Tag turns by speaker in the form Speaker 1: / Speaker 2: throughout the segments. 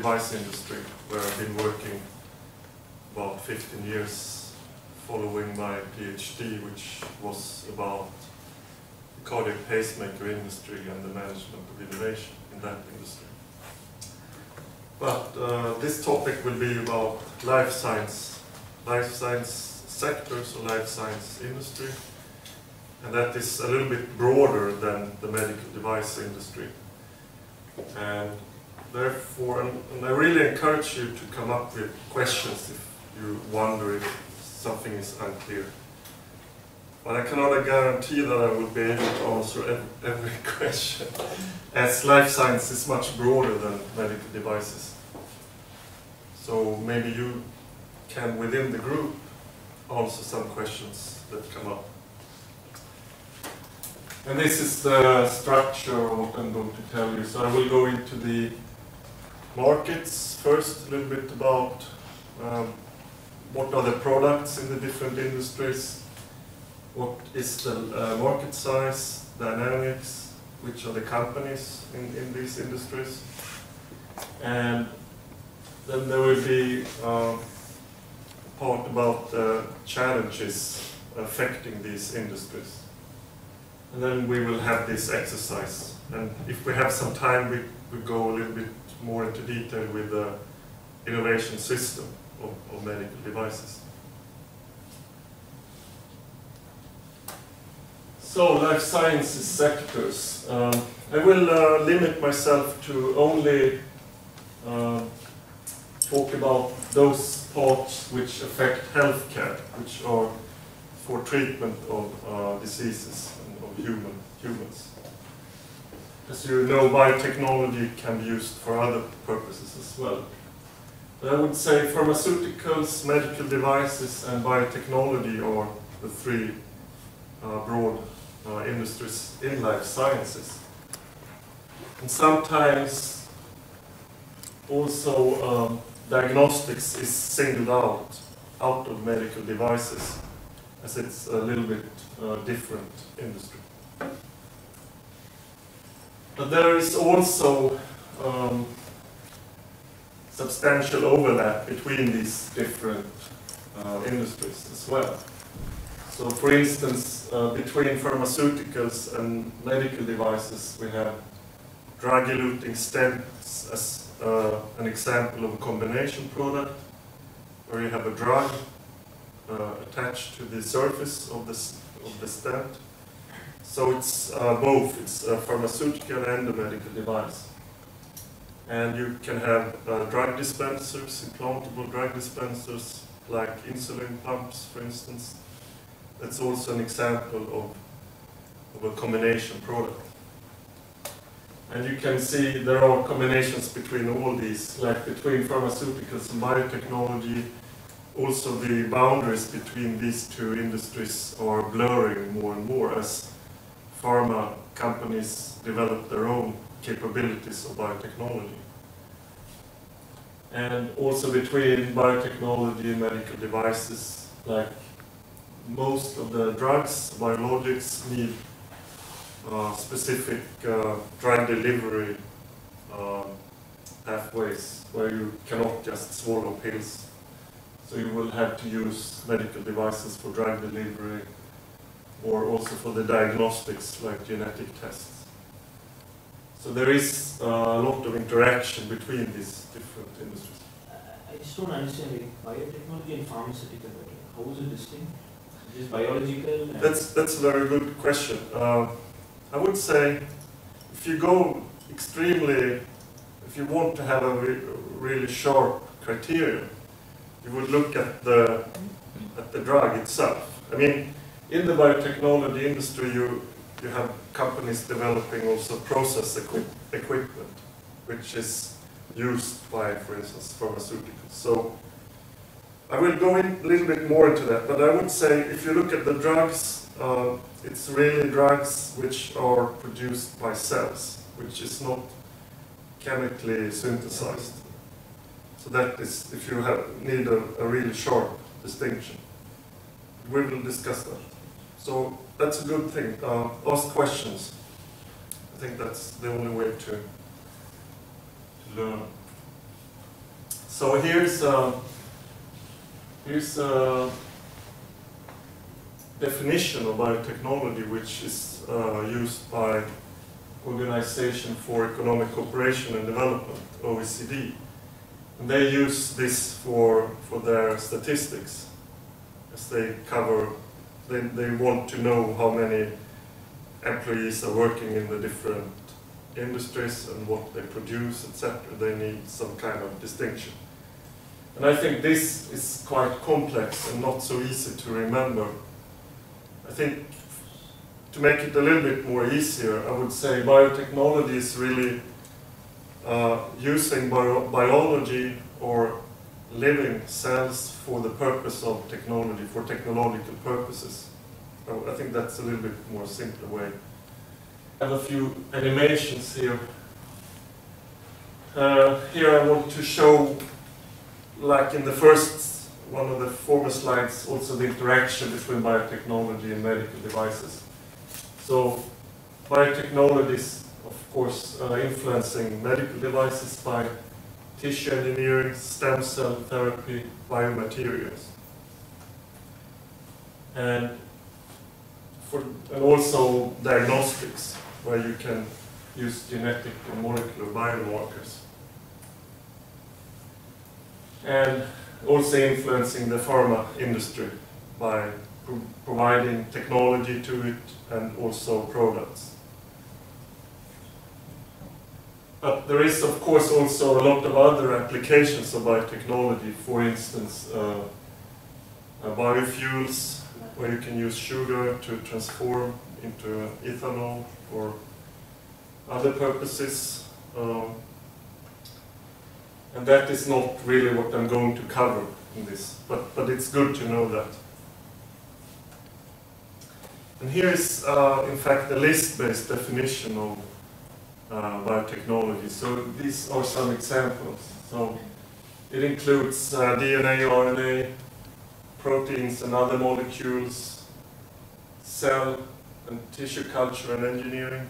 Speaker 1: device industry, where I've been working about 15 years following my PhD, which was about the cardiac pacemaker industry and the management of innovation in that industry. But this topic will be about life science sectors or life science industry, and that is a little bit broader than the medical device industry. And therefore, and I really encourage you to come up with questions if you wonder if something is unclear. But I cannot guarantee that I will be able to answer every question, as life science is much broader than medical devices. So maybe you can, within the group, answer some questions that come up. And this is the structure of what I'm going to tell you. So I will go into the markets first, a little bit about what are the products in the different industries, what is the market size, dynamics, which are the companies in these industries. And then there will be a part about the challenges affecting these industries. And then we will have this exercise. And if we have some time, we go a little bit more into detail with the innovation system of medical devices. So, life sciences sectors. I will limit myself to only talk about those parts which affect healthcare, which are for treatment of diseases and of humans. As you know, biotechnology can be used for other purposes as well. But I would say pharmaceuticals, medical devices, and biotechnology are the three broad industries in life sciences. And sometimes also diagnostics is singled out of medical devices, as it's a little bit different industry. But there is also substantial overlap between these different industries as well. So, for instance, between pharmaceuticals and medical devices, we have drug-eluting stents as an example of a combination product, where you have a drug attached to the surface of the stent. So it's both, it's a pharmaceutical and a medical device. And you can have drug dispensers, implantable drug dispensers, like insulin pumps, for instance. That's also an example of a combination product. And you can see there are combinations between all these, like between pharmaceuticals and biotechnology. Also, the boundaries between these two industries are blurring more and more as pharma companies develop their own capabilities of biotechnology. And also between biotechnology and medical devices, like most of the drugs, biologics, need specific drug delivery pathways where you cannot just swallow pills. So you will have to use medical devices for drug delivery, or also for the diagnostics like genetic tests. So there is a lot of interaction between these different industries.
Speaker 2: I just don't understand biotechnology and pharmaceutical. How is it distinct? Is it biological?
Speaker 1: That's a very good question. I would say if you go extremely, if you want to have a really sharp criteria, you would look at the drug itself. I mean, in the biotechnology industry, you have companies developing also process equipment, which is used by, for instance, pharmaceuticals. So I will go in a little bit more into that, but I would say if you look at the drugs, it's really drugs which are produced by cells, which is not chemically synthesized. So that is, if you need a really sharp distinction. We will discuss that. So that's a good thing. Ask questions. I think that's the only way to learn. So here's a definition of biotechnology which is used by Organization for Economic Cooperation and Development, OECD. And they use this for their statistics, as they want to know how many employees are working in the different industries and what they produce, etc. They need some kind of distinction. And I think this is quite complex and not so easy to remember. I think to make it a little bit more easier, I would say biotechnology is really using biology or living cells for the purpose of technology, for technological purposes. I think that's a little bit more simpler way. I have a few animations here. Here I want to show, like in the first one of the former slides, also the interaction between biotechnology and medical devices. So biotechnology is, of course, influencing medical devices by tissue engineering, stem cell therapy, biomaterials. And also diagnostics, where you can use genetic and molecular biomarkers. And also influencing the pharma industry by providing technology to it and also products. But there is, of course, also a lot of other applications of biotechnology. For instance, biofuels, where you can use sugar to transform into ethanol or other purposes. And that is not really what I'm going to cover in this, but it's good to know that. And here is, in fact, a list-based definition of biotechnology. So these are some examples. So it includes DNA, RNA, proteins and other molecules, cell and tissue culture and engineering,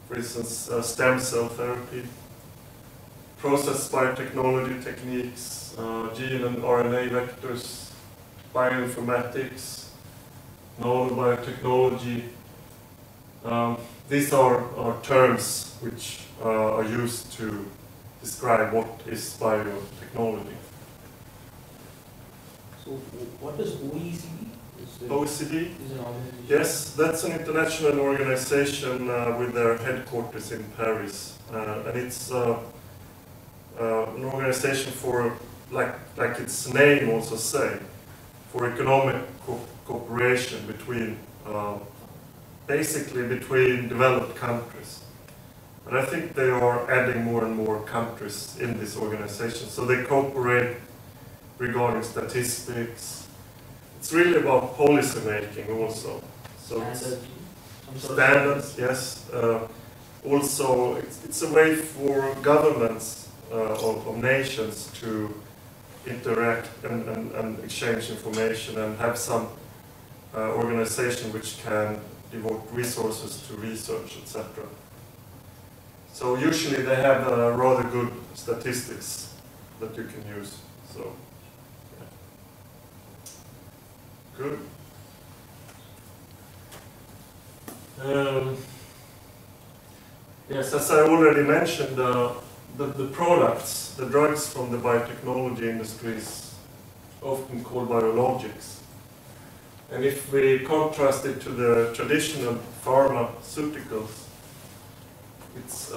Speaker 1: for instance, stem cell therapy, process biotechnology techniques, gene and RNA vectors, bioinformatics, nanobiotechnology. These are terms which are used to describe what is biotechnology.
Speaker 2: So what is OECD?
Speaker 1: OECD?
Speaker 2: Is an organization?
Speaker 1: Yes, that's an international organization with their headquarters in Paris. And it's an organization for, like its name also say, for economic cooperation between, basically between developed countries. But I think they are adding more and more countries in this organization. So they cooperate regarding statistics. It's really about policy making also. So standards, yes. Also, it's a way for governments of nations to interact and exchange information and have some organization which can devote resources to research, etc. So usually they have rather good statistics that you can use. So, yeah. Good. Yes, as I already mentioned, the products, the drugs from the biotechnology industry is often called biologics. And if we contrast it to the traditional pharmaceuticals, it's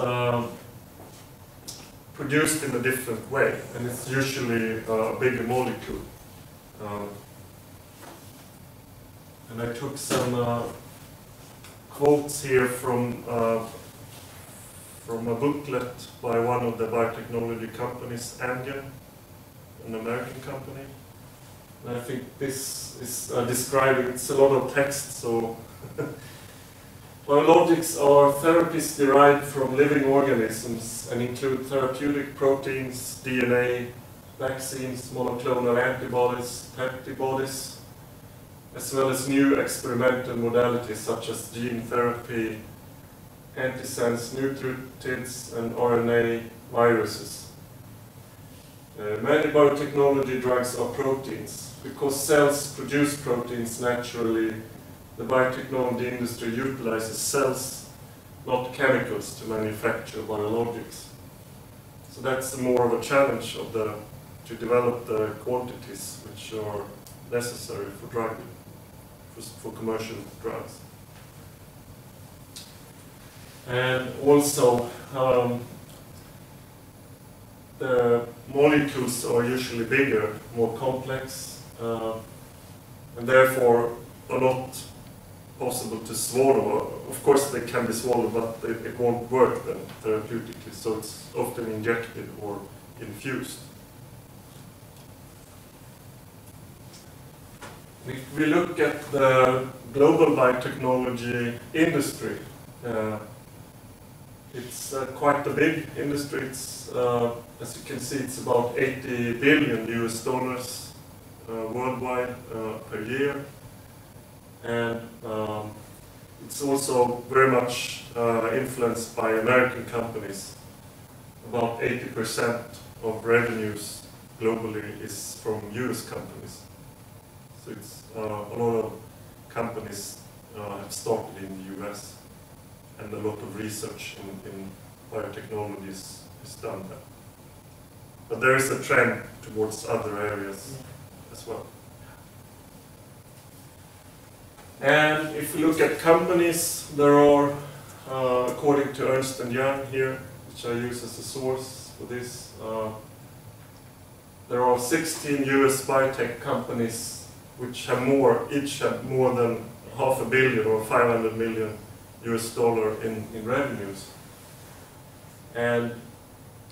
Speaker 1: produced in a different way, and it's usually a bigger molecule. And I took some quotes here from a booklet by one of the biotechnology companies, Amgen, an American company. And I think this is describing, it's a lot of text, so biologics are therapies derived from living organisms and include therapeutic proteins, DNA, vaccines, monoclonal antibodies, peptibodies, as well as new experimental modalities such as gene therapy, antisense nucleotides, and RNA viruses. Many biotechnology drugs are proteins. Because cells produce proteins naturally, the biotechnology industry utilizes cells, not chemicals, to manufacture biologics. So that's more of a challenge of to develop the quantities which are necessary for commercial drugs. And also, the molecules are usually bigger, more complex, and therefore are not possible to swallow. Of course they can be swallowed, but it won't work then therapeutically, so it's often injected or infused. If we look at the global biotechnology industry, it's quite a big industry. It's, as you can see, it's about $80 billion worldwide per year. And it's also very much influenced by American companies. About 80% of revenues globally is from US companies. So it's a lot of companies have started in the US, and a lot of research in biotechnology is done there. But there is a trend towards other areas as well. And if we look at companies, there are, according to Ernst & Young here, which I use as a source for this, there are 16 US biotech companies which have each have more than $500 million or $500 million in revenues. And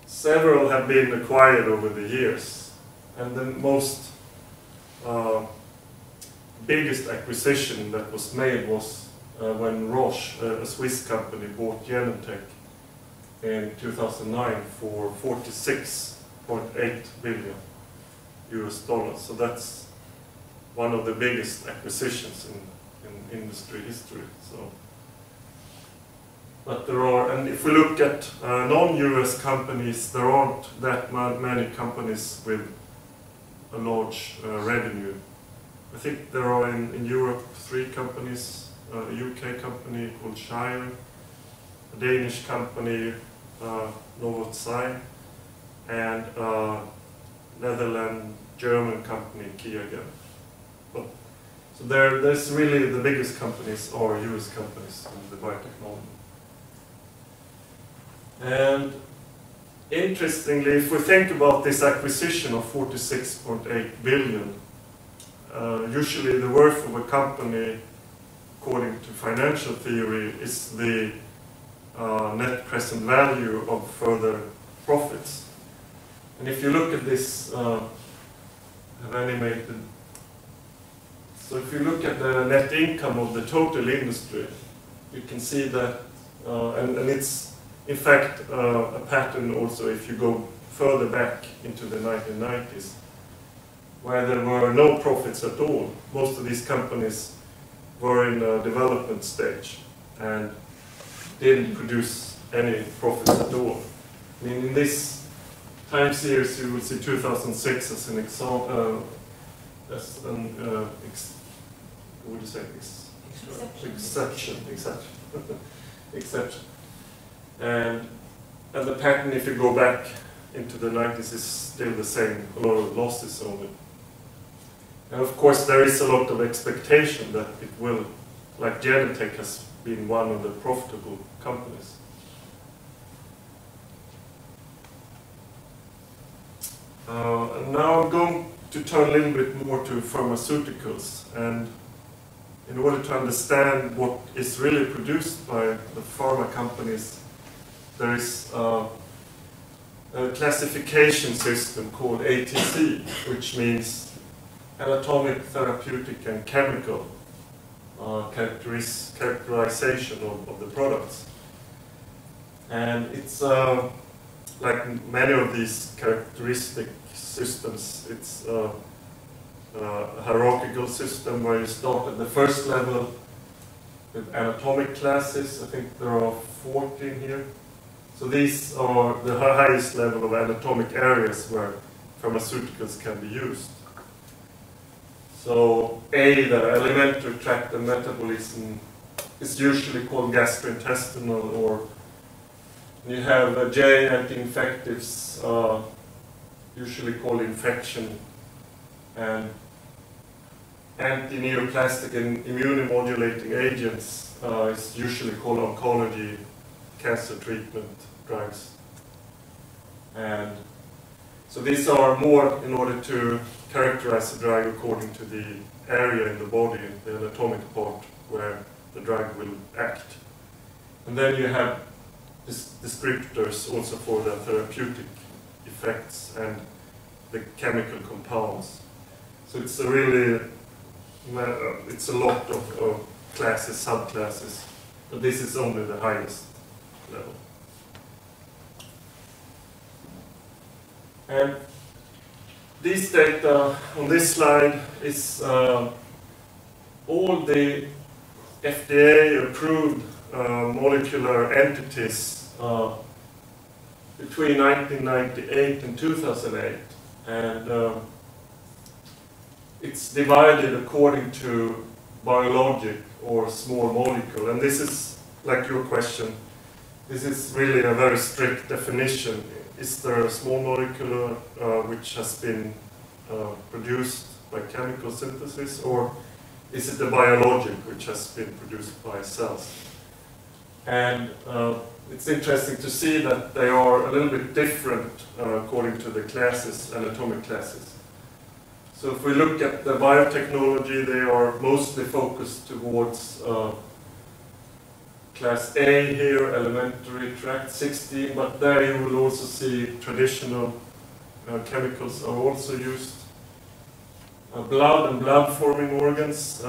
Speaker 1: several have been acquired over the years. And the most biggest acquisition that was made was when Roche, a Swiss company, bought Genentech in 2009 for $46.8 billion. So that's one of the biggest acquisitions in industry history. So, but there are, and if we look at non-US companies, there aren't that many companies with a large revenue. I think there are in Europe 3 companies, a UK company called Shire, a Danish company, Novozymes, and a Netherlands, German company, Kiagen. So there's really the biggest companies are US companies in the biotechnology. And interestingly, if we think about this acquisition of 46.8 billion, usually the worth of a company, according to financial theory, is the net present value of further profits. And if you look at this, I've animated. So if you look at the net income of the total industry, you can see that, and it's in fact a pattern also if you go further back into the 1990s, where there were no profits at all. Most of these companies were in a development stage and didn't produce any profits at all. I mean, in this time series you will see 2006 as an example, as an what would you say? Exception. And the pattern, if you go back into the 90s, is still the same. A lot of losses only. And of course, there is a lot of expectation that it will, like Genentech has been one of the profitable companies. And now I'm going to turn a little bit more to pharmaceuticals, and in order to understand what is really produced by the pharma companies, there is a classification system called ATC, which means anatomic, therapeutic, and chemical characterization of the products. And it's like many of these characteristic systems, it's a hierarchical system where you start at the first level with anatomic classes. I think there are 14 here. So these are the highest level of anatomic areas where pharmaceuticals can be used. So A, the alimentary tract and metabolism, is usually called gastrointestinal, or you have J, anti-infectives, usually called infection, and anti-neoplastic and immunomodulating agents is usually called oncology, cancer treatment drugs. And so these are more in order to characterize the drug according to the area in the body, the anatomic part where the drug will act. And then you have descriptors also for the therapeutic effects and the chemical compounds. So it's a really, it's a lot of classes, subclasses, but this is only the highest level. And these data on this slide is all the FDA-approved molecular entities between 1998 and 2008. And it's divided according to biologic or small molecule. And this is, like your question, this is really a very strict definition. Is there a small molecule which has been produced by chemical synthesis, or is it a biologic which has been produced by cells? And it's interesting to see that they are a little bit different according to the classes, anatomic classes. So if we look at the biotechnology, they are mostly focused towards Class A here, elementary tract 16, but there you will also see traditional chemicals are also used. Blood and blood-forming organs,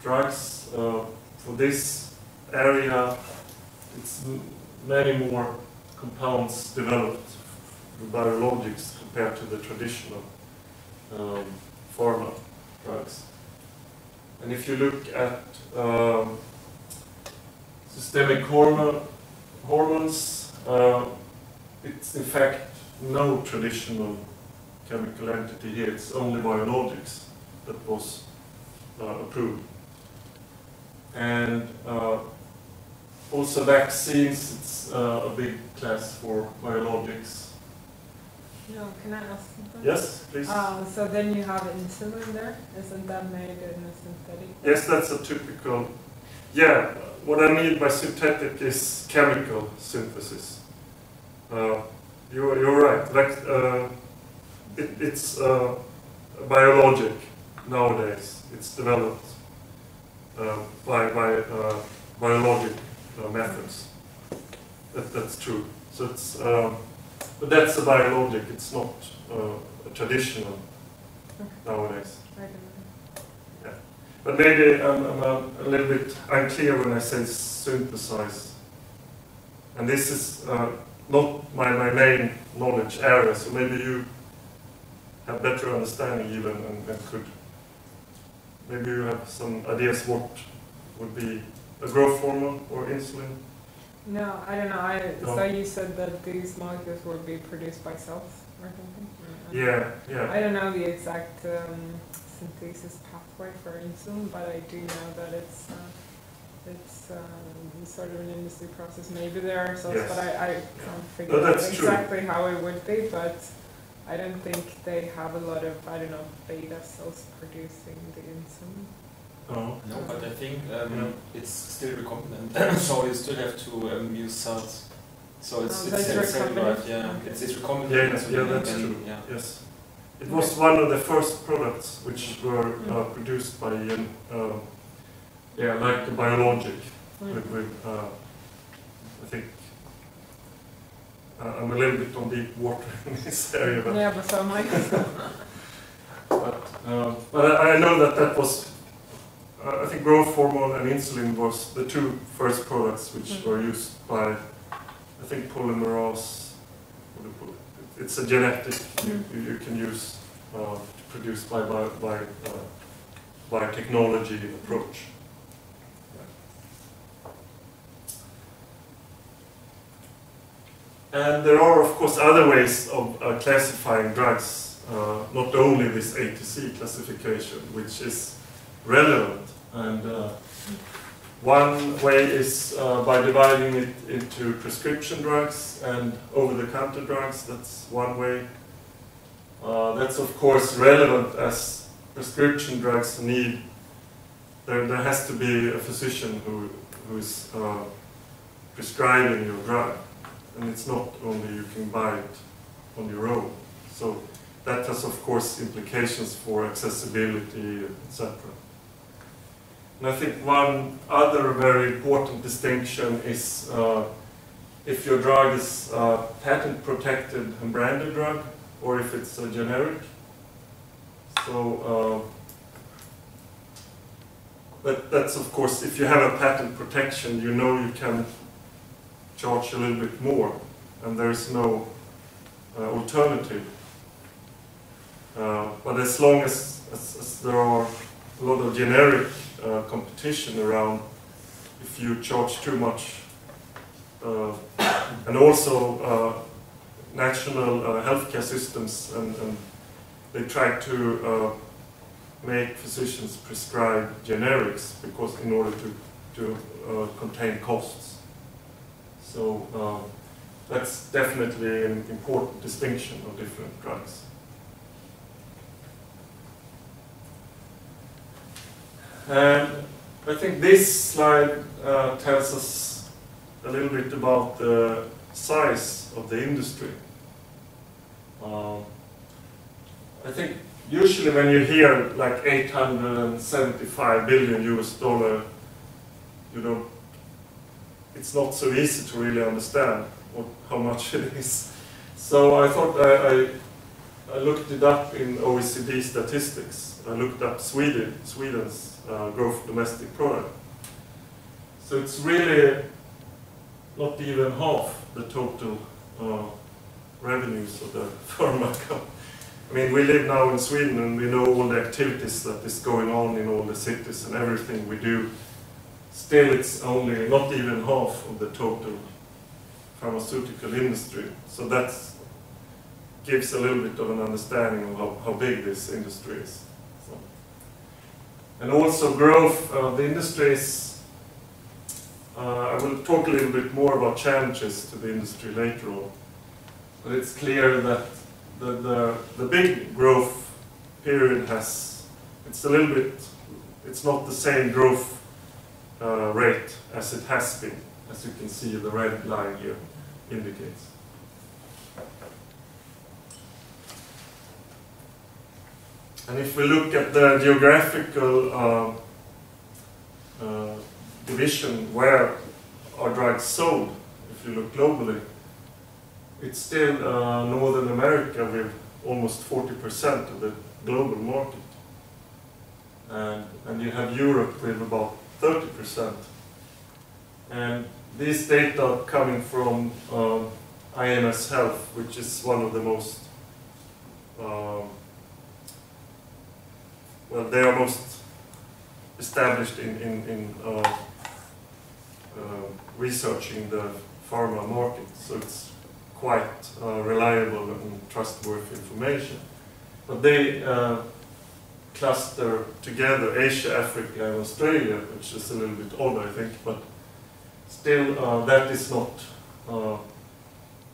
Speaker 1: drugs. For this area, it's many more compounds developed with biologics compared to the traditional pharma drugs. And if you look at systemic hormones, it's in fact no traditional chemical entity here, it's only biologics that was approved. And also vaccines, it's a big class for biologics.
Speaker 3: No, can I ask something?
Speaker 1: Yes, please.
Speaker 3: So then you have insulin there, isn't that made in a synthetic?
Speaker 1: Yes, that's a typical, yeah, what I mean by synthetic is chemical synthesis. You're right. Like, it's biologic nowadays. It's developed by biologic methods. That's true. So it's, but that's a biologic. It's not a traditional nowadays. Yeah. But maybe I'm a little bit unclear when I say synthesize. And this is not my main knowledge area, so maybe you have better understanding even and could, maybe you have some ideas what would be a growth hormone or insulin?
Speaker 3: No, I don't know. So you said that these molecules will be produced by cells or something?
Speaker 1: Yeah, yeah.
Speaker 3: I don't know the exact synthesis pathway for insulin, but I do know that it's sort of an industry process. Maybe there are cells,
Speaker 1: Yes.
Speaker 3: but I can't figure out exactly how it would be, but I don't think they have a lot of, I don't know, beta cells producing the insulin.
Speaker 1: Oh.
Speaker 4: No, but I think it's still recombinant, so you still have to use cells. So it's cell-derived, yeah. It's recombinant.
Speaker 1: Yeah,
Speaker 4: insulin,
Speaker 1: yeah, that's
Speaker 4: and,
Speaker 1: true.
Speaker 4: yeah.
Speaker 1: Yes. It was one of the first products which were produced by, yeah, like a biologic. With I think I'm a little bit on deep water in this area. But
Speaker 3: Yeah, but so am I.
Speaker 1: but I know that was, I think growth hormone and insulin was the two first products which were used by, I think, polymerase. It's a genetic you can use to produce by technology approach. And there are, of course, other ways of classifying drugs. not only this ATC classification, which is relevant. And one way is by dividing it into prescription drugs and over-the-counter drugs. That's one way. That's of course relevant, as prescription drugs need, there has to be a physician who is prescribing your drug, and it's not only you can buy it on your own. So that has of course implications for accessibility, etc. And I think one other very important distinction is if your drug is a patent protected and branded drug, or if it's a generic. So but that's of course, if you have a patent protection, you know you can charge a little bit more, and there is no alternative. But as long as there are a lot of generic competition around, if you charge too much, and also national healthcare systems, and they try to make physicians prescribe generics because in order to contain costs. So that's definitely an important distinction of different drugs. And I think this slide tells us a little bit about the size of the industry. I think usually when you hear like 875 billion US dollar, you don't, it's not so easy to really understand how much it is. So I thought I looked it up in OECD statistics. I looked up Sweden's gross domestic product. So it's really not even half the total revenues of the pharma company. I mean, we live now in Sweden and we know all the activities that is going on in all the cities and everything we do. Still, it's only not even half of the total pharmaceutical industry. So that gives a little bit of an understanding of how big this industry is. So. And also growth, the industry is, I will talk a little bit more about challenges to the industry later on. But it's clear that the big growth period has, it's a little bit, it's not the same growth rate as it has been, as you can see the red line here indicates. And if we look at the geographical division where are drugs sold, if you look globally, it's still Northern America with almost 40% of the global market. And you have Europe with about 30%. And these data are coming from IMS Health, which is one of the most, well, they are most established in researching the pharma market. So it's quite reliable and trustworthy information. But they cluster together Asia, Africa and Australia, which is a little bit odd, I think, but still that is not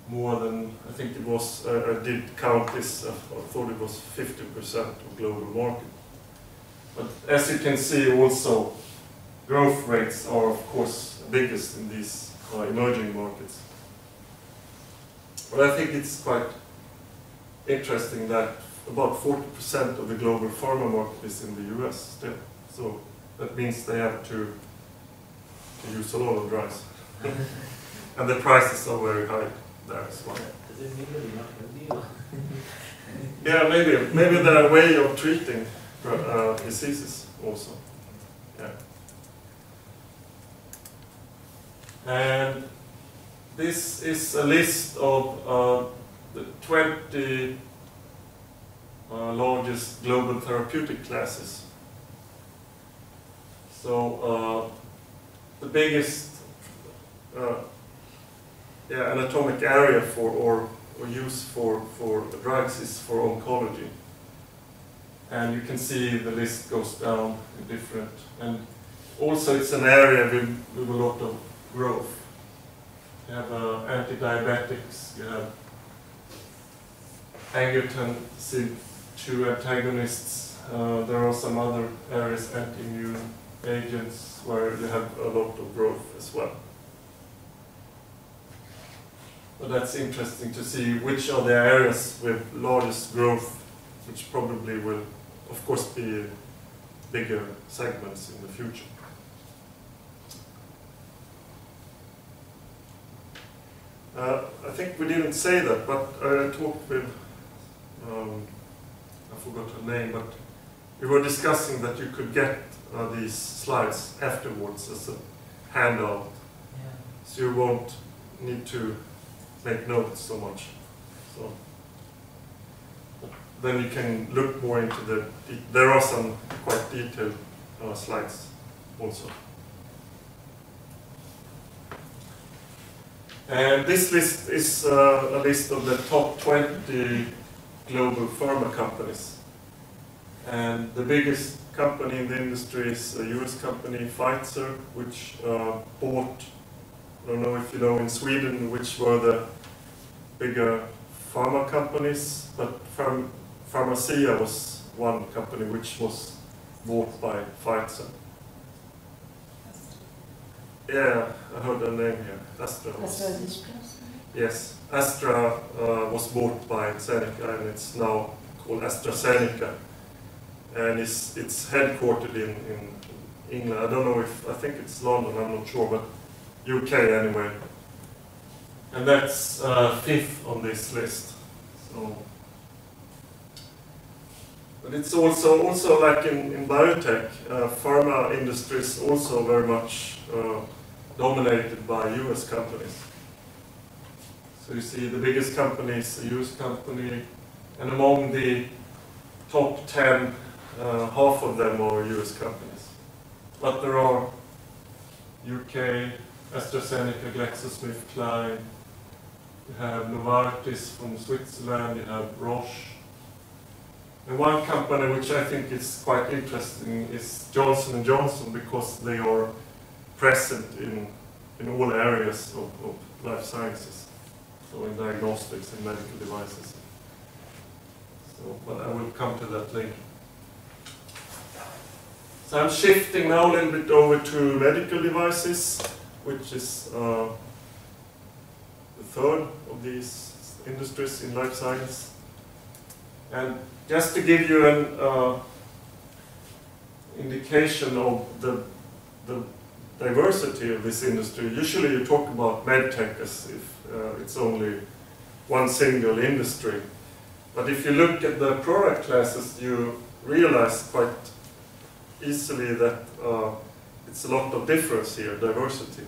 Speaker 1: more than, I think it was, I did count this, I thought it was 50% of global market. But as you can see also, growth rates are of course biggest in these emerging markets. But I think it's quite interesting that about 40% of the global pharma market is in the US still. So that means they have to use a lot of drugs. And the prices are very high there as well.
Speaker 2: Does it mean they're not healthy?
Speaker 1: Yeah, maybe their way of treating diseases also. Yeah. And this is a list of the 20 largest global therapeutic classes. So the biggest anatomic area for, or or use for drugs is for oncology. And you can see the list goes down in different, and also it's an area with a lot of growth. You have anti-diabetics, you have angiotensin II antagonists, there are some other areas, anti-immune agents, where you have a lot of growth as well. But that's interesting to see which are the areas with largest growth, which probably will, of course, be bigger segments in the future. I think we didn't say that, but I talked with, I forgot her name, but we were discussing that you could get these slides afterwards as a handout, so you won't need to make notes so much. So then you can look more into there are some quite detailed slides also. And this list is a list of the top 20 global pharma companies. And the biggest company in the industry is a US company, Pfizer, which bought, I don't know if you know in Sweden which were the bigger pharma companies, but Pharmacia was one company which was bought by Pfizer. Yeah, I heard the name here. Astra. Yes, Astra was bought by Zeneca, and it's now called AstraZeneca. And it's headquartered in England. I don't know I think it's London, I'm not sure, but UK anyway. And that's fifth on this list. So, but it's also like in biotech, pharma industry is also very much dominated by US companies. So you see the biggest company is a US company, and among the top 10, half of them are US companies. But there are UK, AstraZeneca, GlaxoSmithKline, you have Novartis from Switzerland, you have Roche. And one company which I think is quite interesting is Johnson & Johnson, because they are present in all areas of life sciences. So in diagnostics and medical devices. So, but I will come to that later. So I'm shifting now a little bit over to medical devices, which is the third of these industries in life science. And just to give you an indication of the diversity of this industry, usually you talk about medtech as if it's only one single industry. But if you look at the product classes, you realize quite easily that it's a lot of difference here, diversity.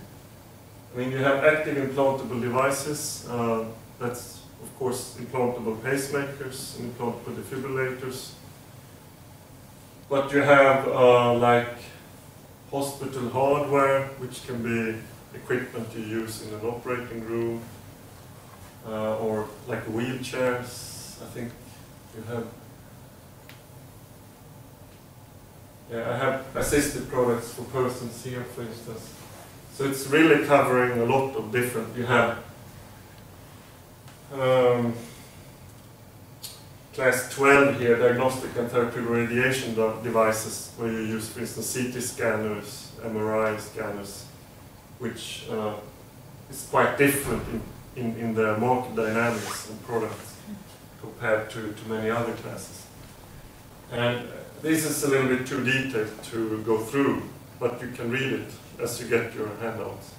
Speaker 1: I mean, you have active implantable devices, that's of course implantable pacemakers and implantable defibrillators. But you have like hospital hardware, which can be equipment you use in an operating room, or like wheelchairs. I think you have. Yeah, I have assisted products for persons here, for instance. So it's really covering a lot of different. You have class 12 here, diagnostic and therapeutic radiation devices, where you use, for instance, CT scanners, MRI scanners, which is quite different in the market dynamics and products compared to many other classes. And this is a little bit too detailed to go through, but you can read it as you get your handouts.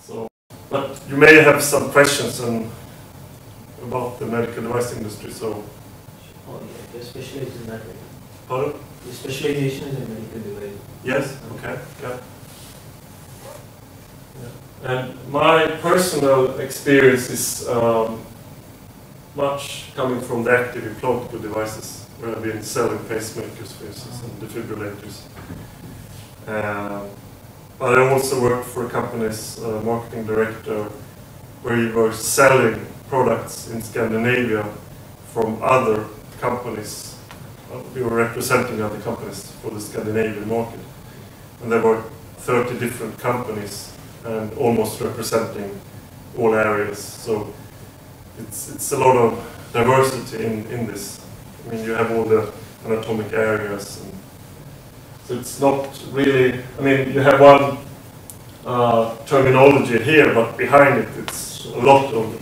Speaker 1: So, but you may have some questions about the medical device industry. So,
Speaker 2: the specialization in that way.
Speaker 1: Pardon?
Speaker 2: The specialization is in medical device.
Speaker 1: Yes. Okay. Yeah. And my personal experience is much coming from the active implantable devices, where I've been selling pacemakers, for instance, and defibrillators. But I also worked for a company's marketing director, we were selling products in Scandinavia from other companies. We were representing other companies for the Scandinavian market. And there were 30 different companies and almost representing all areas. So it's a lot of diversity in this. I mean, you have all the anatomic areas. And so it's not really, I mean, you have one terminology here, but behind it, it's a lot of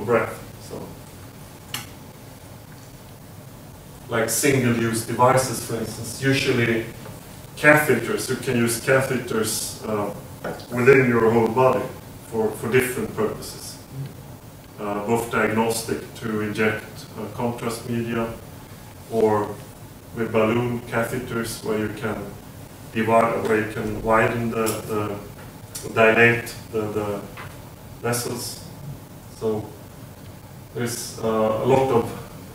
Speaker 1: breadth. So, like single-use devices, for instance, usually catheters, you can use catheters within your whole body for different purposes. Both diagnostic to inject contrast media, or with balloon catheters where you can widen dilate the vessels. So there's a lot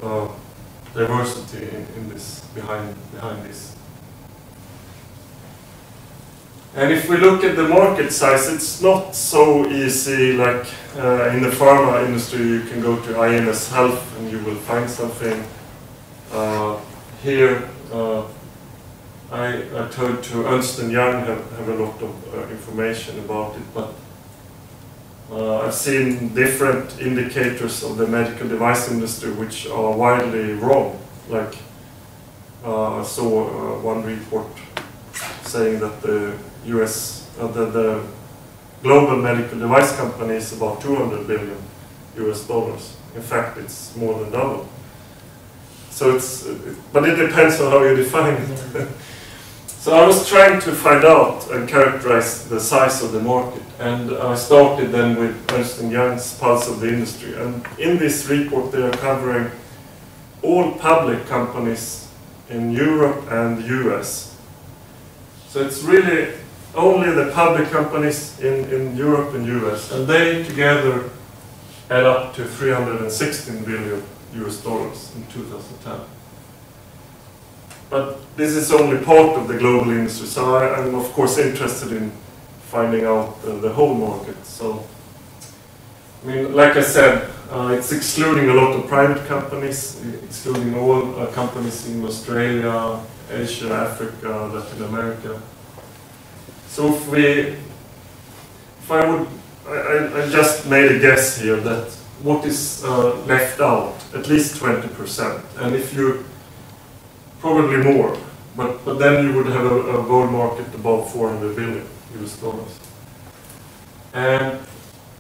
Speaker 1: of diversity in this behind this. And if we look at the market size, it's not so easy like in the pharma industry. You can go to INS Health and you will find something. Here, I turned to Ernst & Young, have a lot of information about it, but I've seen different indicators of the medical device industry which are widely wrong. Like I saw one report saying that the the global medical device company is about $200 billion US. In fact, it's more than double. So but it depends on how you define it. So I was trying to find out and characterize the size of the market, and I started then with Ernst & Young's Pulse of the Industry. And in this report, they are covering all public companies in Europe and the US. So it's really only the public companies in Europe and US, and they together add up to $316 billion US in 2010. But this is only part of the global industry, so I'm of course interested in finding out the whole market. So, I mean, like I said, it's excluding a lot of private companies, excluding all companies in Australia, Asia, Africa, Latin America. So I just made a guess here that what is left out, at least 20%, and if you, probably more, but then you would have a world market above $400 billion US. And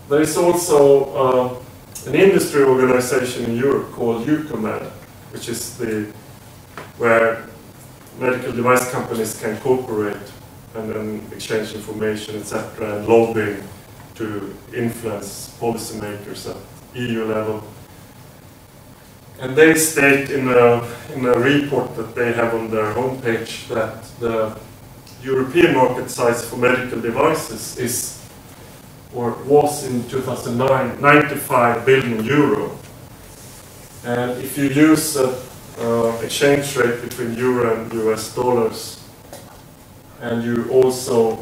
Speaker 1: there is also an industry organization in Europe called EucoMed, which is where medical device companies can cooperate and then exchange information, etc., and lobbying to influence policymakers at EU level. And they state in a report that they have on their homepage that the European market size for medical devices is, or was in 2009, 95 billion euro. And if you use an exchange rate between euro and US dollars, and you also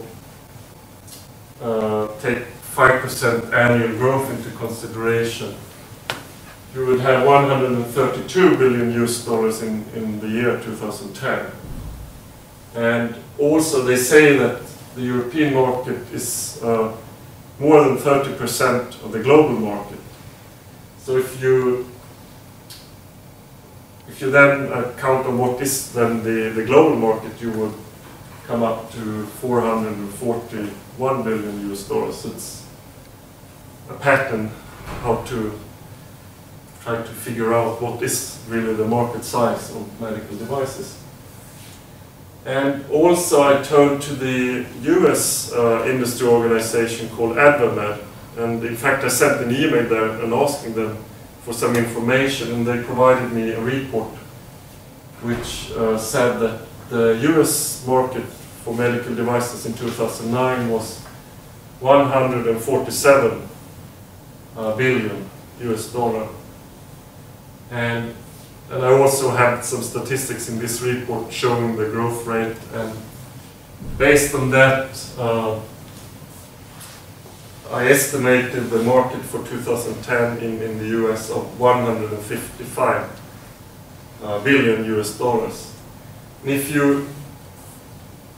Speaker 1: take 5% annual growth into consideration, you would have 132 billion US dollars in the year 2010. And also they say that the European market is more than 30% of the global market. So if you then count on what is then the global market, you would come up to 441 billion US dollars. It's a pattern how to try to figure out what is really the market size of medical devices. And also I turned to the US industry organization called AdvaMed, and in fact I sent an email there and asking them for some information, and they provided me a report which said that the US market for medical devices in 2009 was 147 billion US dollar. And I also had some statistics in this report showing the growth rate, and based on that I estimated the market for 2010 in the US of 155 billion US dollars. And if you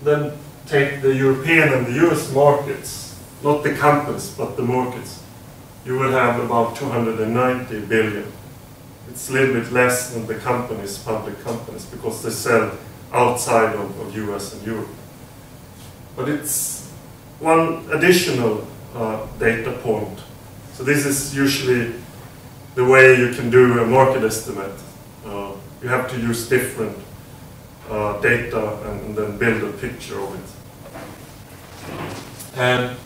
Speaker 1: then take the European and the US markets, not the companies, but the markets, you will have about 290 billion. It's a little bit less than the companies, public companies, because they sell outside of US and Europe. But it's one additional data point. So this is usually the way you can do a market estimate. You have to use different data and then build a picture of it. And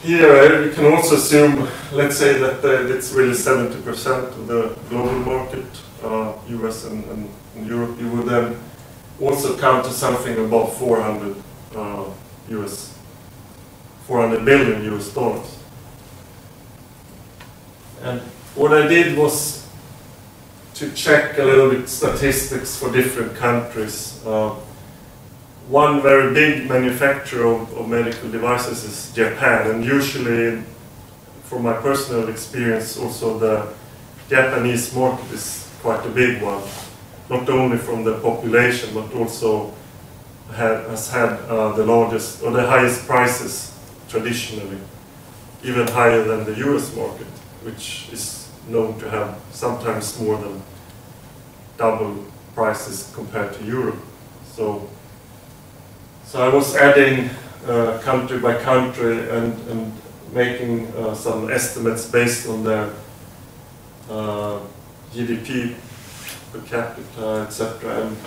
Speaker 1: here you can also assume, let's say that it's really 70% of the global market, US and Europe. You would then also come to something above 400 billion US dollars. And what I did was to check a little bit statistics for different countries. One very big manufacturer of medical devices is Japan, and usually, from my personal experience, also the Japanese market is quite a big one, not only from the population, but also has had the largest or the highest prices traditionally, even higher than the US market, which is known to have sometimes more than double prices compared to Europe. So I was adding country by country and making some estimates based on their GDP per capita, etc. And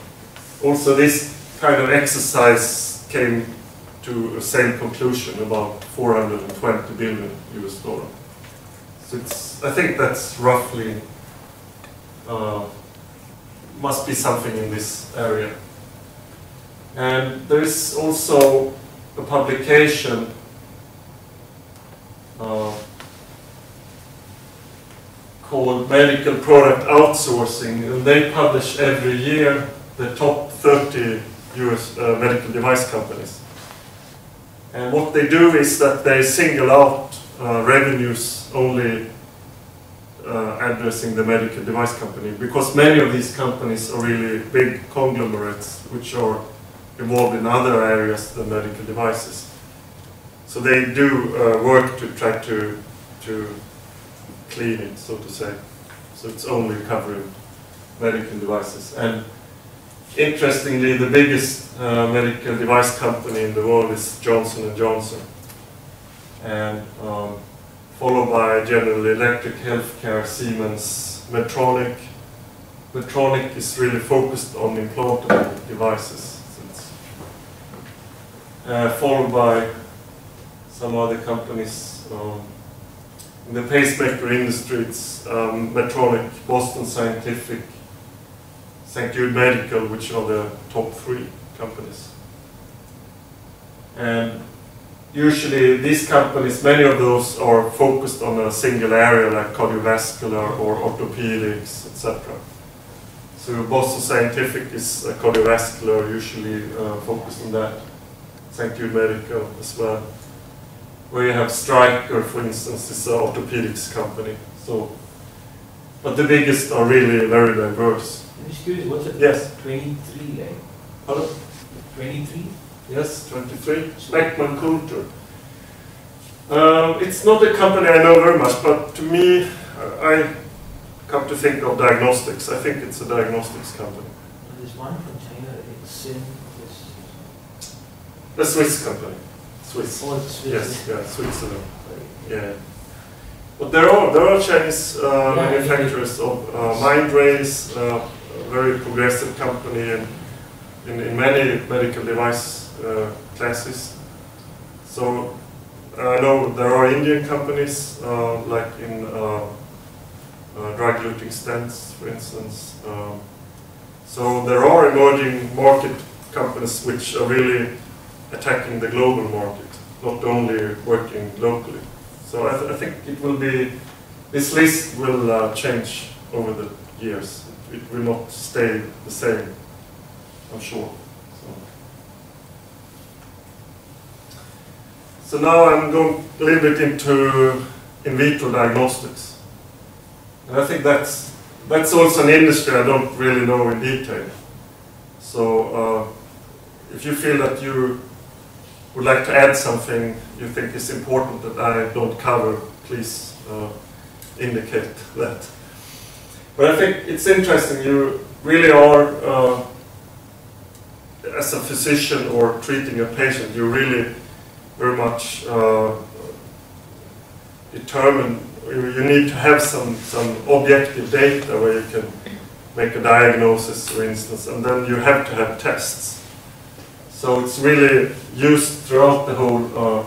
Speaker 1: also this kind of exercise came to the same conclusion, about 420 billion US dollar. So I think that's roughly, must be something in this area. And there is also a publication called Medical Product Outsourcing, and they publish every year the top 30 US medical device companies. And what they do is that they single out revenues only addressing the medical device company, because many of these companies are really big conglomerates which are involved in other areas than medical devices. So they do work to try to clean it, so to say. So it's only covering medical devices. And interestingly, the biggest medical device company in the world is Johnson & Johnson. And followed by General Electric, Healthcare, Siemens, Medtronic. Medtronic is really focused on implantable devices. Followed by some other companies. In the pacemaker industry, it's Medtronic, Boston Scientific, St. Jude Medical, which are the top 3 companies. And usually these companies, many of those are focused on a single area like cardiovascular or orthopedics, etc. So Boston Scientific is cardiovascular, usually focused on that. St. Jude Medical as well. Where you have Stryker, for instance, is an orthopedics company. So, but the biggest are really very diverse.
Speaker 2: I'm just curious, what's it?
Speaker 1: Yes.
Speaker 2: 23, right?
Speaker 1: Hello?
Speaker 2: 23?
Speaker 1: Yes, 23. Beckman Coulter. It's not a company I know very much, but to me, I come to think of diagnostics. I think it's a diagnostics company.
Speaker 2: There's one from China, it's Sin.
Speaker 1: A Swiss company. Swiss.
Speaker 2: Oh, it's Swiss.
Speaker 1: Yes, yeah, Switzerland. Yeah. But there are Chinese manufacturers of Mindrace, a very progressive company in many medical device classes. So I know there are Indian companies like in drug-eluting stents, for instance. So there are emerging market companies which are really attacking the global market, not only working locally. So I think it will be, this list will change over the years. It will not stay the same, I'm sure. So now I'm going a little bit into in vitro diagnostics. And I think that's also an industry I don't really know in detail. So if you feel that you would like to add something you think is important that I don't cover, please indicate that. But I think it's interesting, you really are, as a physician or treating a patient, you really very much determine, you need to have some objective data where you can make a diagnosis, for instance, and then you have to have tests. So it's really used throughout the whole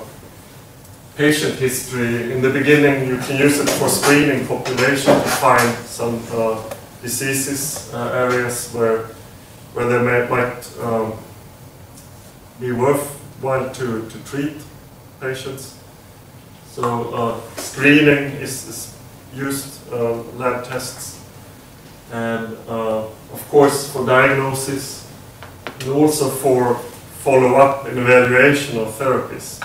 Speaker 1: patient history. In the beginning, you can use it for screening population to find some diseases, areas where there might be worthwhile to treat patients. So screening is used, lab tests, and of course for diagnosis, and also for follow-up and evaluation of therapies.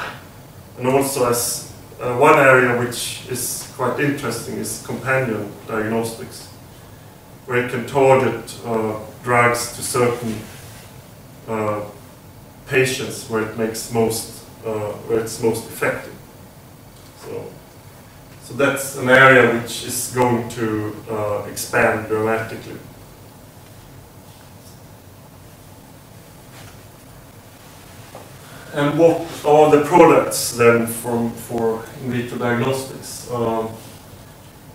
Speaker 1: And also as one area which is quite interesting is companion diagnostics, where you can target drugs to certain patients where it makes where it's most effective. So that's an area which is going to expand dramatically. And what are the products then for in vitro diagnostics? Well,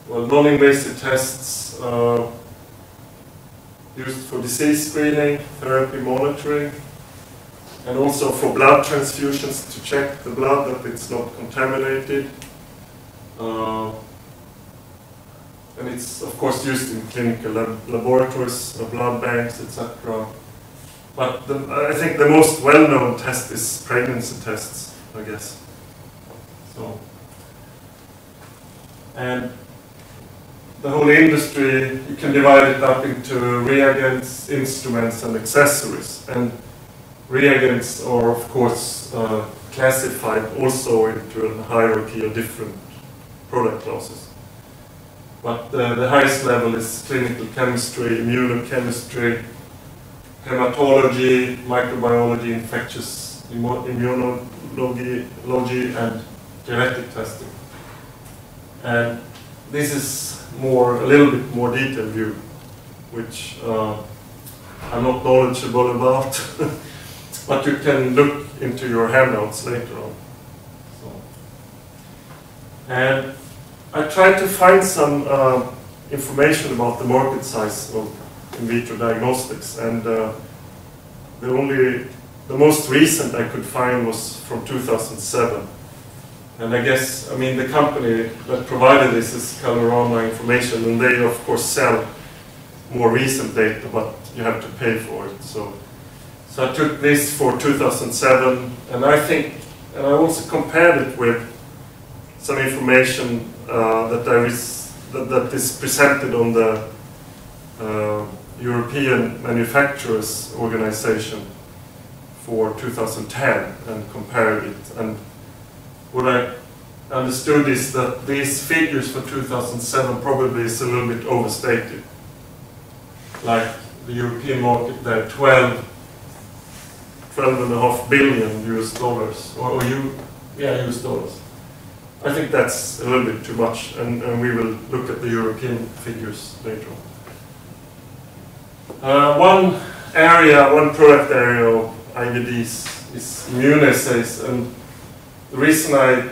Speaker 1: non-invasive tests used for disease screening, therapy monitoring, and also for blood transfusions to check the blood that it's not contaminated. And it's of course used in clinical laboratories, blood banks, etc. But I think the most well-known test is pregnancy tests, I guess. So, and the whole industry, you can divide it up into reagents, instruments, and accessories. And reagents are, of course, classified also into a hierarchy of different product classes. But the highest level is clinical chemistry, immunochemistry, hematology, microbiology, infectious immunology, and genetic testing. And this is a little bit more detailed view, which I'm not knowledgeable about, but you can look into your handouts later on. So, and I tried to find some information about the market size of in vitro diagnostics, and the most recent I could find was from 2007. And I guess, I mean, the company that provided this is Karolinska Information, and they of course sell more recent data, but you have to pay for it. So I took this for 2007, and I also compared it with some information that is presented on the European Manufacturers Organization for 2010 and compared it. And what I understood is that these figures for 2007 probably is a little bit overstated. Like the European market there, 12.5 billion US dollars, US dollars. I think that's a little bit too much, and we will look at the European figures later on. One product area of IVDs is immunoassays, and the reason I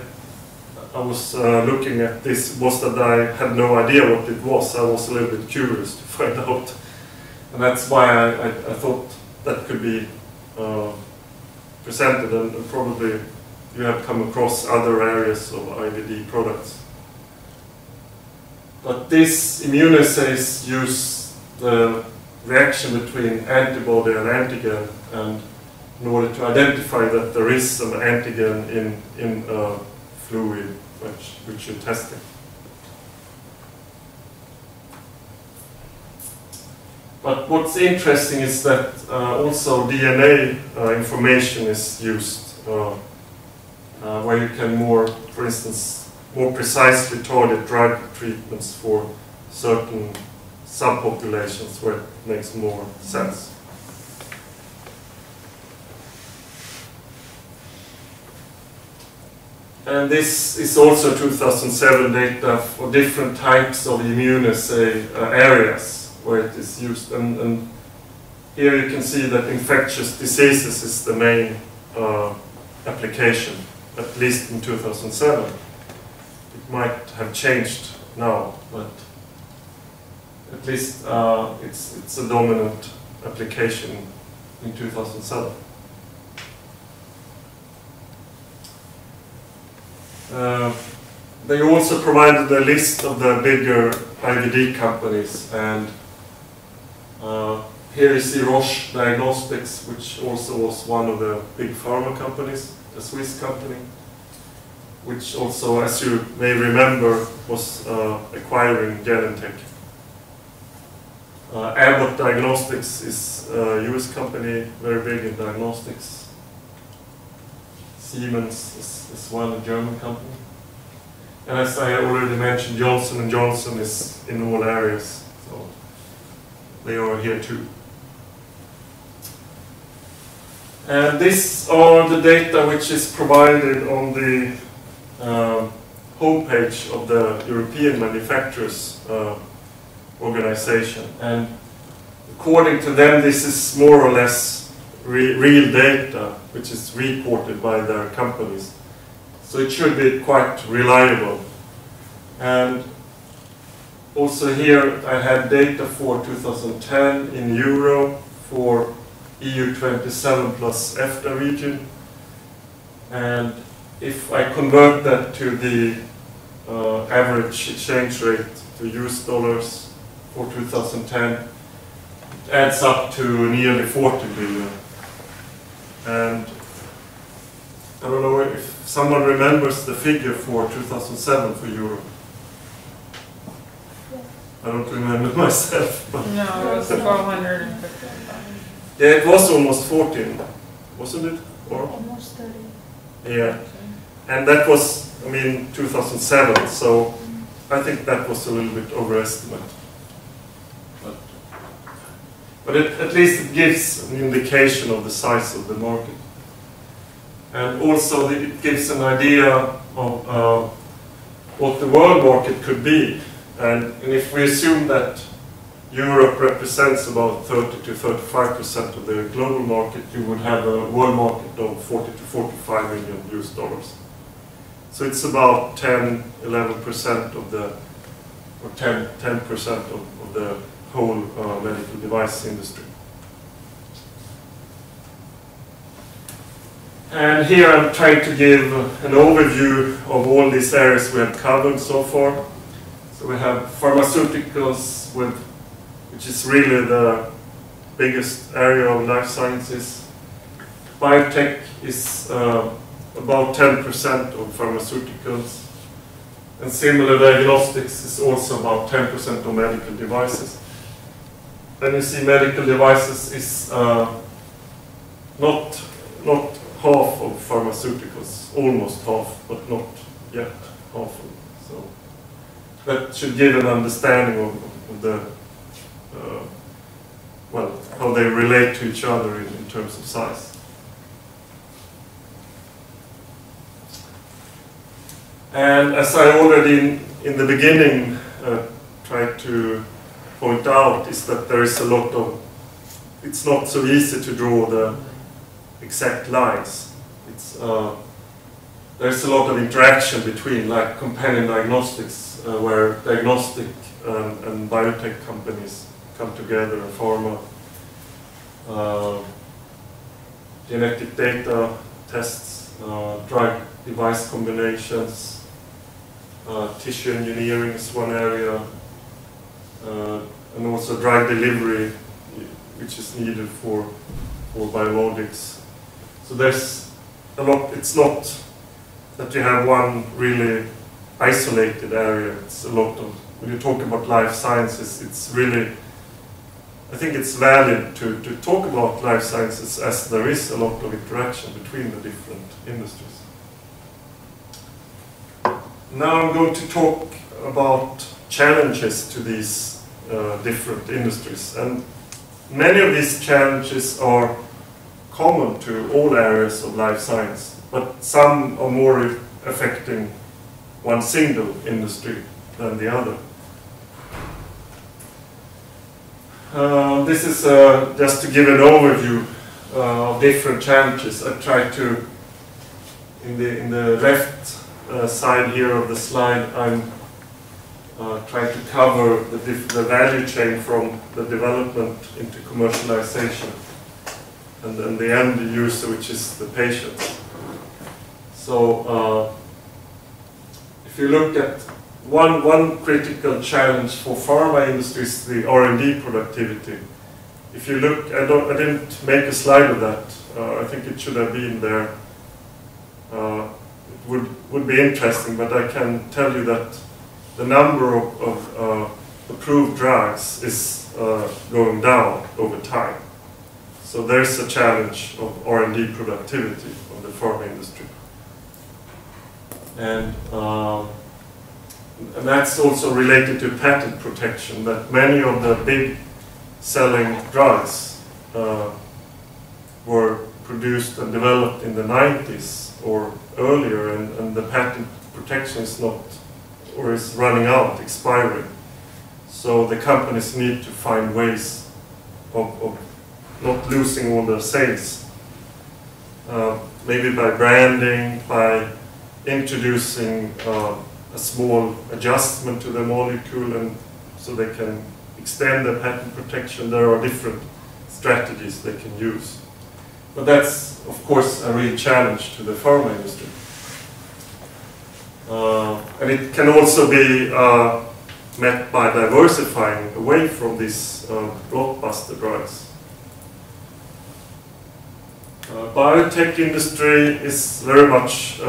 Speaker 1: was looking at this was that I had no idea what it was. I was a little bit curious to find out, and that's why I thought that could be presented, and probably you have come across other areas of IVD products. But these immunoassays use the reaction between antibody and antigen, and in order to identify that there is some antigen in a fluid which you're testing. But what's interesting is that also DNA information is used where you can for instance, more precisely target drug treatments for certain subpopulations where it makes more sense. And this is also 2007 data for different types of immunoassay areas where it is used. And here you can see that infectious diseases is the main application, at least in 2007. It might have changed now, but at least it's a dominant application in 2007. They also provided a list of the bigger IVD companies, and here you see Roche Diagnostics, which also was one of the big pharma companies, a Swiss company, which also, as you may remember, was acquiring Genentech. Abbott Diagnostics is a US company, very big in diagnostics. Siemens is one, a German company. And as I already mentioned, Johnson & Johnson is in all areas, so they are here too. And these are the data which is provided on the homepage of the European Manufacturers Organization. And according to them, this is more or less real data which is reported by their companies. So it should be quite reliable. And also here I had data for 2010 in euro for EU27 plus EFTA region. And if I convert that to the average exchange rate to US dollars for 2010, it adds up to nearly 40 billion. And I don't know if someone remembers the figure for 2007 for Europe. I don't remember myself. But
Speaker 3: no, it was 450.
Speaker 1: Yeah, it was almost 14, wasn't it? Or?
Speaker 5: Almost 30.
Speaker 1: Yeah, and that was, 2007, so I think that was a little bit overestimate. But at least it gives an indication of the size of the market. And also it gives an idea of what the world market could be. And if we assume that Europe represents about 30 to 35% of the global market, you would have a world market of 40 to 45 million US dollars. So it's about 10, 11% of the, or 10% of the whole medical device industry. And here I'm trying to give an overview of all these areas we have covered so far. So we have pharmaceuticals, which is really the biggest area of life sciences. Biotech is about 10% of pharmaceuticals. And similar diagnostics is also about 10% of medical devices. Then you see medical devices is not half of pharmaceuticals, almost half, but not yet half. So that should give an understanding of the how they relate to each other in terms of size. And as I already in the beginning tried to point out, is that there is a lot of, it's not so easy to draw the exact lines. It's there's a lot of interaction between, like companion diagnostics, where diagnostic and biotech companies come together, and pharma, genetic data tests, drug device combinations, tissue engineering is one area, and also drug delivery, which is needed for biologics. So there's a lot. It's not that you have one really isolated area. It's a lot of, when you talk about life sciences, it's really, I think it's valid to talk about life sciences as there is a lot of interaction between the different industries. Now I'm going to talk about challenges to these different industries. And many of these challenges are common to all areas of life science, but some are more affecting one single industry than the other. This is just to give an overview of different challenges. I try to, in the left side here of the slide, I'm trying to cover the value chain from the development into commercialization, and then the end user, which is the patient. So if you look at one critical challenge for pharma industry is the R&D productivity. If you look, I didn't make a slide of that. I think it should have been there. It would be interesting, but I can tell you that the number of approved drugs is going down over time. So there's a challenge of R&D productivity of the pharma industry. And that's also related to patent protection, that many of the big selling drugs were produced and developed in the 90s or earlier, and the patent protection is not, or is running out, expiring. So the companies need to find ways of not losing all their sales. Maybe by branding, by introducing a small adjustment to the molecule, and so they can extend the patent protection. There are different strategies they can use. But that's, of course, a real challenge to the pharma industry. And it can also be met by diversifying away from these blockbuster drugs. Biotech industry is very much,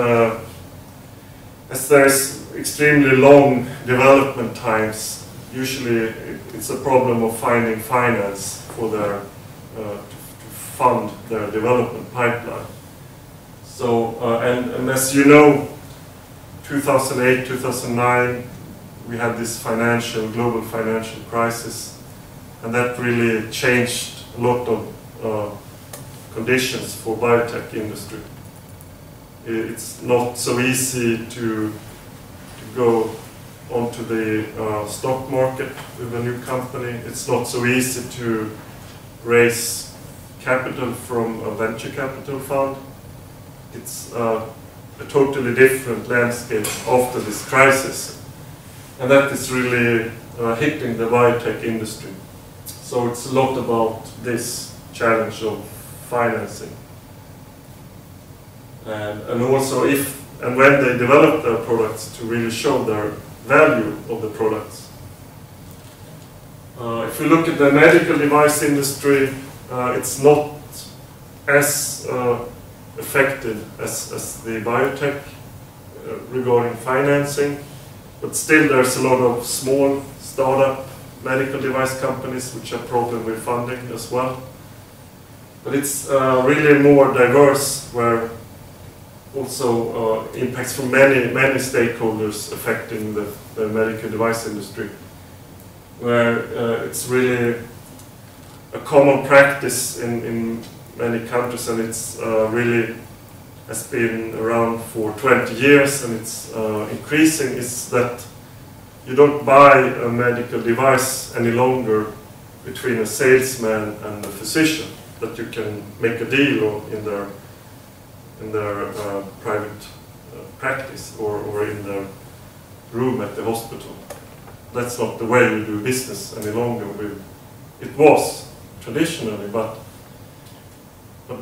Speaker 1: as there's extremely long development times, usually it's a problem of finding finance for their, to fund their development pipeline. So, and as you know, 2008, 2009, we had this global financial crisis, and that really changed a lot of conditions for biotech industry. It's not so easy to go onto the stock market with a new company. It's not so easy to raise capital from a venture capital fund. It's a totally different landscape after this crisis. And that is really hitting the biotech industry. So it's a lot about this challenge of financing. And also if and when they develop their products, to really show their value of the products. If you look at the medical device industry, it's not as affected as the biotech regarding financing, but still there's a lot of small startup medical device companies which have problems with funding as well. But it's really more diverse, where also impacts from many stakeholders affecting the medical device industry, where it's really a common practice in many countries, and it's really has been around for 20 years, and it's increasing, is that you don't buy a medical device any longer between a salesman and a physician, that you can make a deal in their private practice or in their room at the hospital. That's not the way you do business any longer. It was traditionally, but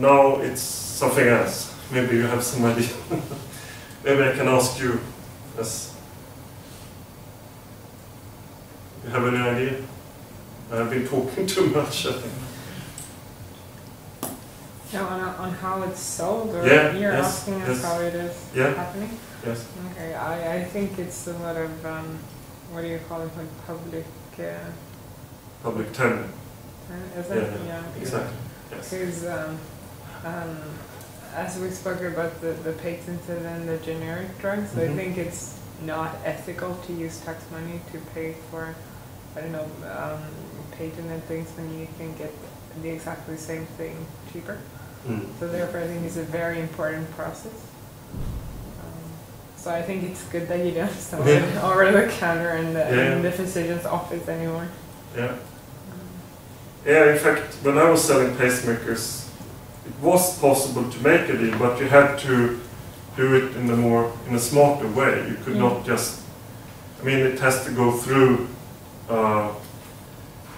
Speaker 1: now it's something else. Maybe you have some idea. Maybe I can ask you, as you have any idea? I have been talking too much, I think.
Speaker 3: No, on how it's sold, or
Speaker 1: yeah,
Speaker 3: you're
Speaker 1: yes,
Speaker 3: asking us
Speaker 1: yes.
Speaker 3: how it is happening?
Speaker 1: Yes.
Speaker 3: Okay, I think it's a lot of, what do you call it, like
Speaker 1: public tender.
Speaker 3: Is that? Yeah.
Speaker 1: Exactly. Yes.
Speaker 3: Because as we spoke about the patented and the generic drugs, I think it's not ethical to use tax money to pay for, I don't know, patent and things when you can get the exactly same thing cheaper. So therefore I think it's a very important process. So I think it's good that you don't sell it over the counter in the physician's office anymore.
Speaker 1: Yeah. Yeah, in fact, when I was selling pacemakers, it was possible to make a deal, but you had to do it in a smarter way. You could not just, I mean, it has to go through,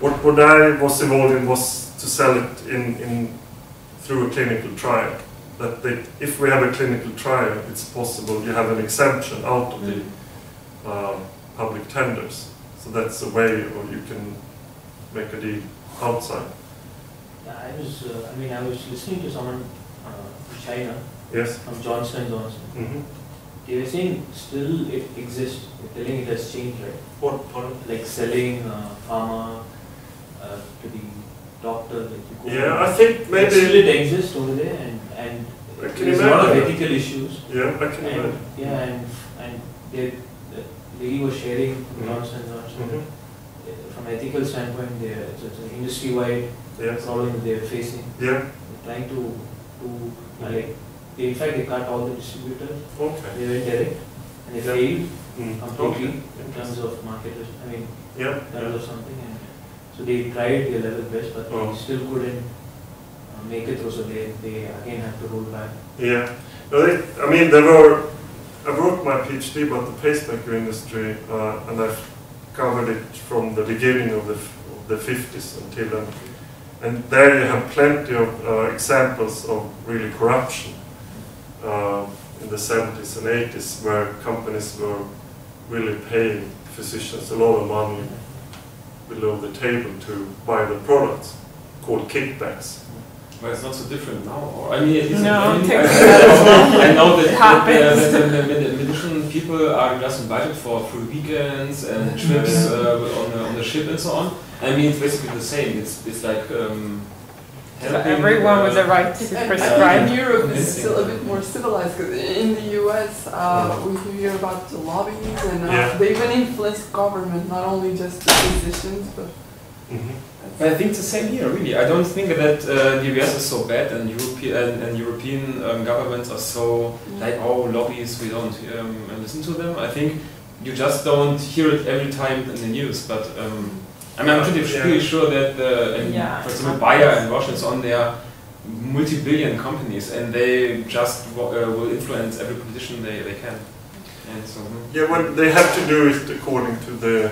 Speaker 1: what I was involved in was to sell it through a clinical trial. That if we have a clinical trial, it's possible you have an exemption out of the public tenders. So that's a way or you can make a deal outside.
Speaker 2: Yeah, I was listening to someone from China,
Speaker 1: yes,
Speaker 2: from Johnson & Johnson. They were saying still it exists. They're telling it has changed, right?
Speaker 1: What?
Speaker 2: Like selling pharma to the doctor. Like you
Speaker 1: go I think maybe
Speaker 2: still it exists over there, and there's a lot of ethical issues.
Speaker 1: Yeah, I can imagine.
Speaker 2: Yeah, and the lady was sharing Johnson & Johnson. From an ethical standpoint, it's an industry-wide problem that they're facing.
Speaker 1: Yeah.
Speaker 2: They're trying to in fact, they cut all the distributors.
Speaker 1: Okay.
Speaker 2: They went direct, and they failed completely in terms of market. I mean, that was something. And so they tried their level best, but they still couldn't make it through. So they again have to roll back. Yeah.
Speaker 1: No, I mean, I wrote my PhD about the pacemaker industry, and I've covered it from the beginning of the 50s until then. And there you have plenty of examples of really corruption in the 70s and 80s, where companies were really paying physicians a lot of money below the table to buy the products, called kickbacks.
Speaker 4: But it's not so different now. Or, I mean,
Speaker 3: I know
Speaker 4: that the medicine people are just invited for free weekends and trips on the ship and so on. I mean, it's basically the same. It's like
Speaker 3: everyone with the right to prescribe.
Speaker 5: In Europe, it's still a bit more civilized. Because in the US, we hear about the lobbies, and they even influence government, not only just the physicians, but.
Speaker 4: I think it's the same here, really. I don't think that the US is so bad, and European governments are so like, oh, lobbies, we don't listen to them. I think you just don't hear it every time in the news. But I mean, I'm pretty sure that for example, Bayer and Roche and so on, they are multi-billion companies, and they just will influence every politician they can. And so,
Speaker 1: well, they have to do it according to the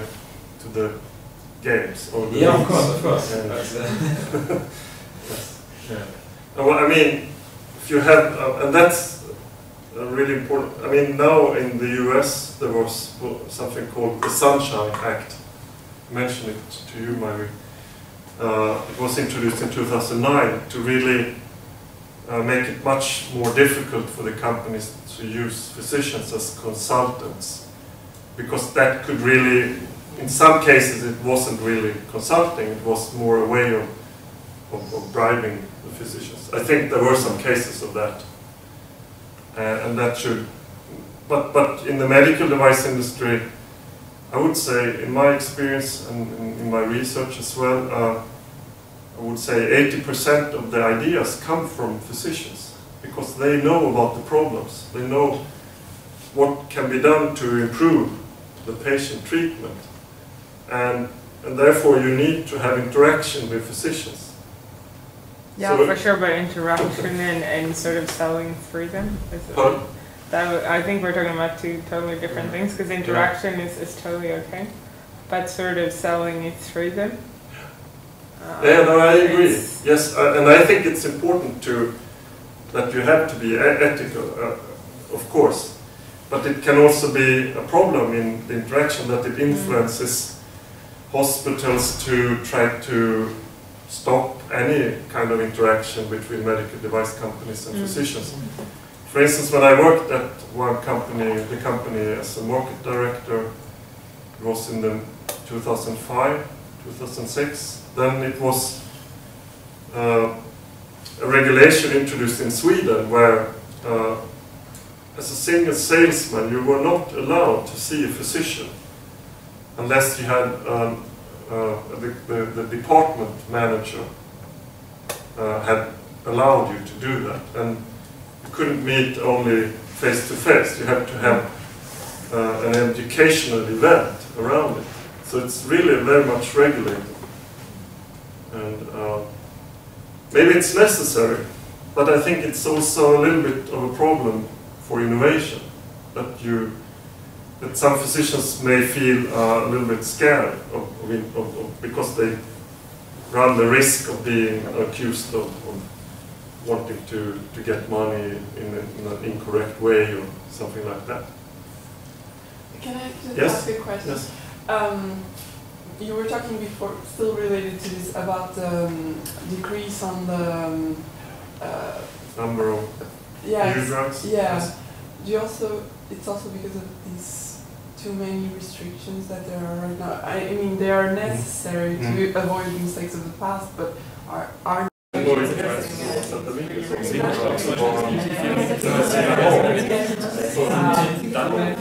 Speaker 1: games. Or the
Speaker 4: of course.
Speaker 1: Well, I mean, if you have, and that's really important. I mean, now in the US there was something called the Sunshine Act. I mentioned it to you, Mary. It was introduced in 2009 to really make it much more difficult for the companies to use physicians as consultants, because that could really, in some cases it wasn't really consulting, it was more a way of bribing the physicians. I think there were some cases of that, and that should, but in the medical device industry, I would say, in my experience and in my research as well, I would say 80% of the ideas come from physicians, because they know about the problems, they know what can be done to improve the patient treatment. And therefore you need to have interaction with physicians.
Speaker 3: Yeah, so for sure, but interaction and sort of selling through them. I think we're talking about two totally different things, because interaction is totally okay, but sort of selling it through them.
Speaker 1: I agree. Yes, and I think it's important that you have to be ethical, of course, but it can also be a problem in the interaction that it influences hospitals to try to stop any kind of interaction between medical device companies and physicians. For instance, when I worked at one company, the company as a market director, it was in the 2005, 2006, then it was a regulation introduced in Sweden where as a single salesman, you were not allowed to see a physician unless you had the department manager had allowed you to do that. And you couldn't meet only face to face. You had to have an educational event around it. So it's really very much regulated. And maybe it's necessary, but I think it's also a little bit of a problem for innovation, that some physicians may feel a little bit scared of because they run the risk of being accused of wanting to get money in an incorrect way or something like that.
Speaker 5: Can I just
Speaker 1: Yes?
Speaker 5: ask a question?
Speaker 1: Yes.
Speaker 5: You were talking before, still related to this, about decrease on the
Speaker 1: Number of new drugs.
Speaker 5: Yeah.
Speaker 1: Yes.
Speaker 5: Do you also? It's also because of these too many restrictions that there are right now. I mean, they are necessary to avoid mistakes of the past, but are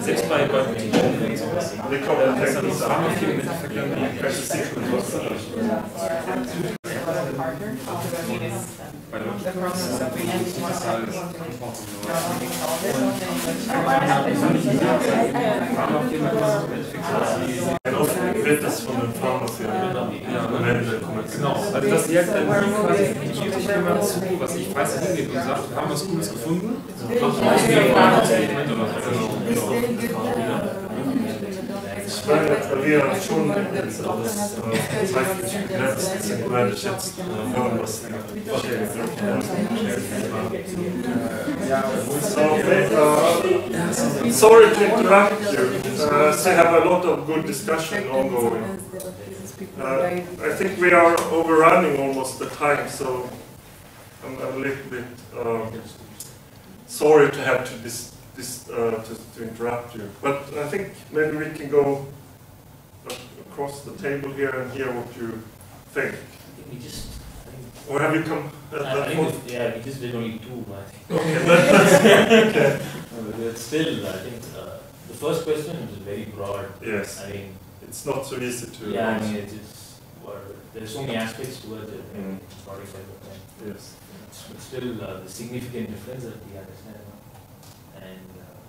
Speaker 4: Selbst bei Genau, also dass die halt dann quasi jemand zu, was ich weiß, hingeht und sagt, wir haben was Cooles gefunden.
Speaker 1: Wir haben schon das zeitlich begrenzt, deswegen werde ich jetzt hören, was sorry to interrupt you. They have a lot of good discussion ongoing. I think we are overrunning almost the time, so I'm a little bit sorry to have to interrupt you. But I think maybe we can go across the table here and hear what you think.
Speaker 2: We just,
Speaker 1: Or have you come?
Speaker 2: we just did only two, I think.
Speaker 1: Okay. Okay.
Speaker 2: But still, I think the first question is very broad.
Speaker 1: Yes.
Speaker 2: I mean,
Speaker 1: it's not so easy to.
Speaker 2: Yeah, I mean, it's there's so many aspects towards it. Product development.
Speaker 1: Yes.
Speaker 2: But still, the significant difference that we understand. And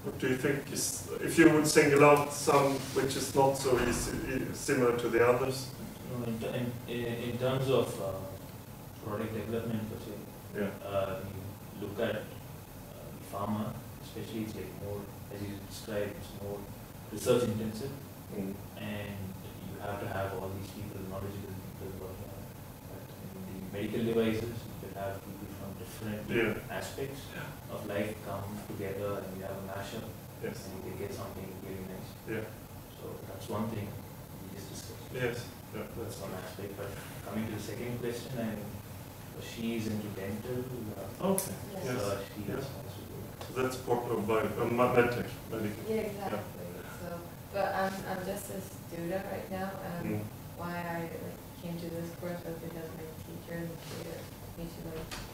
Speaker 1: what do you think is, if you would single out some which is not so easy, similar to the others?
Speaker 2: In terms of product development, per se, you look at pharma, especially, it's like more, as you described, it's more research intensive, and you have to have all these people, knowledgeable people working on it. But in the medical devices, you could have people from different aspects of life come together, and you have a mashup, and you can get something really nice. So that's one thing we just discussed. That's one aspect. But coming to the second question, and she is into dental.
Speaker 1: Okay.
Speaker 2: So she is
Speaker 1: So that's part of medtech.
Speaker 6: Yeah, exactly. So, but I'm just a student right now, and why I came to this course was because my teacher motivated me to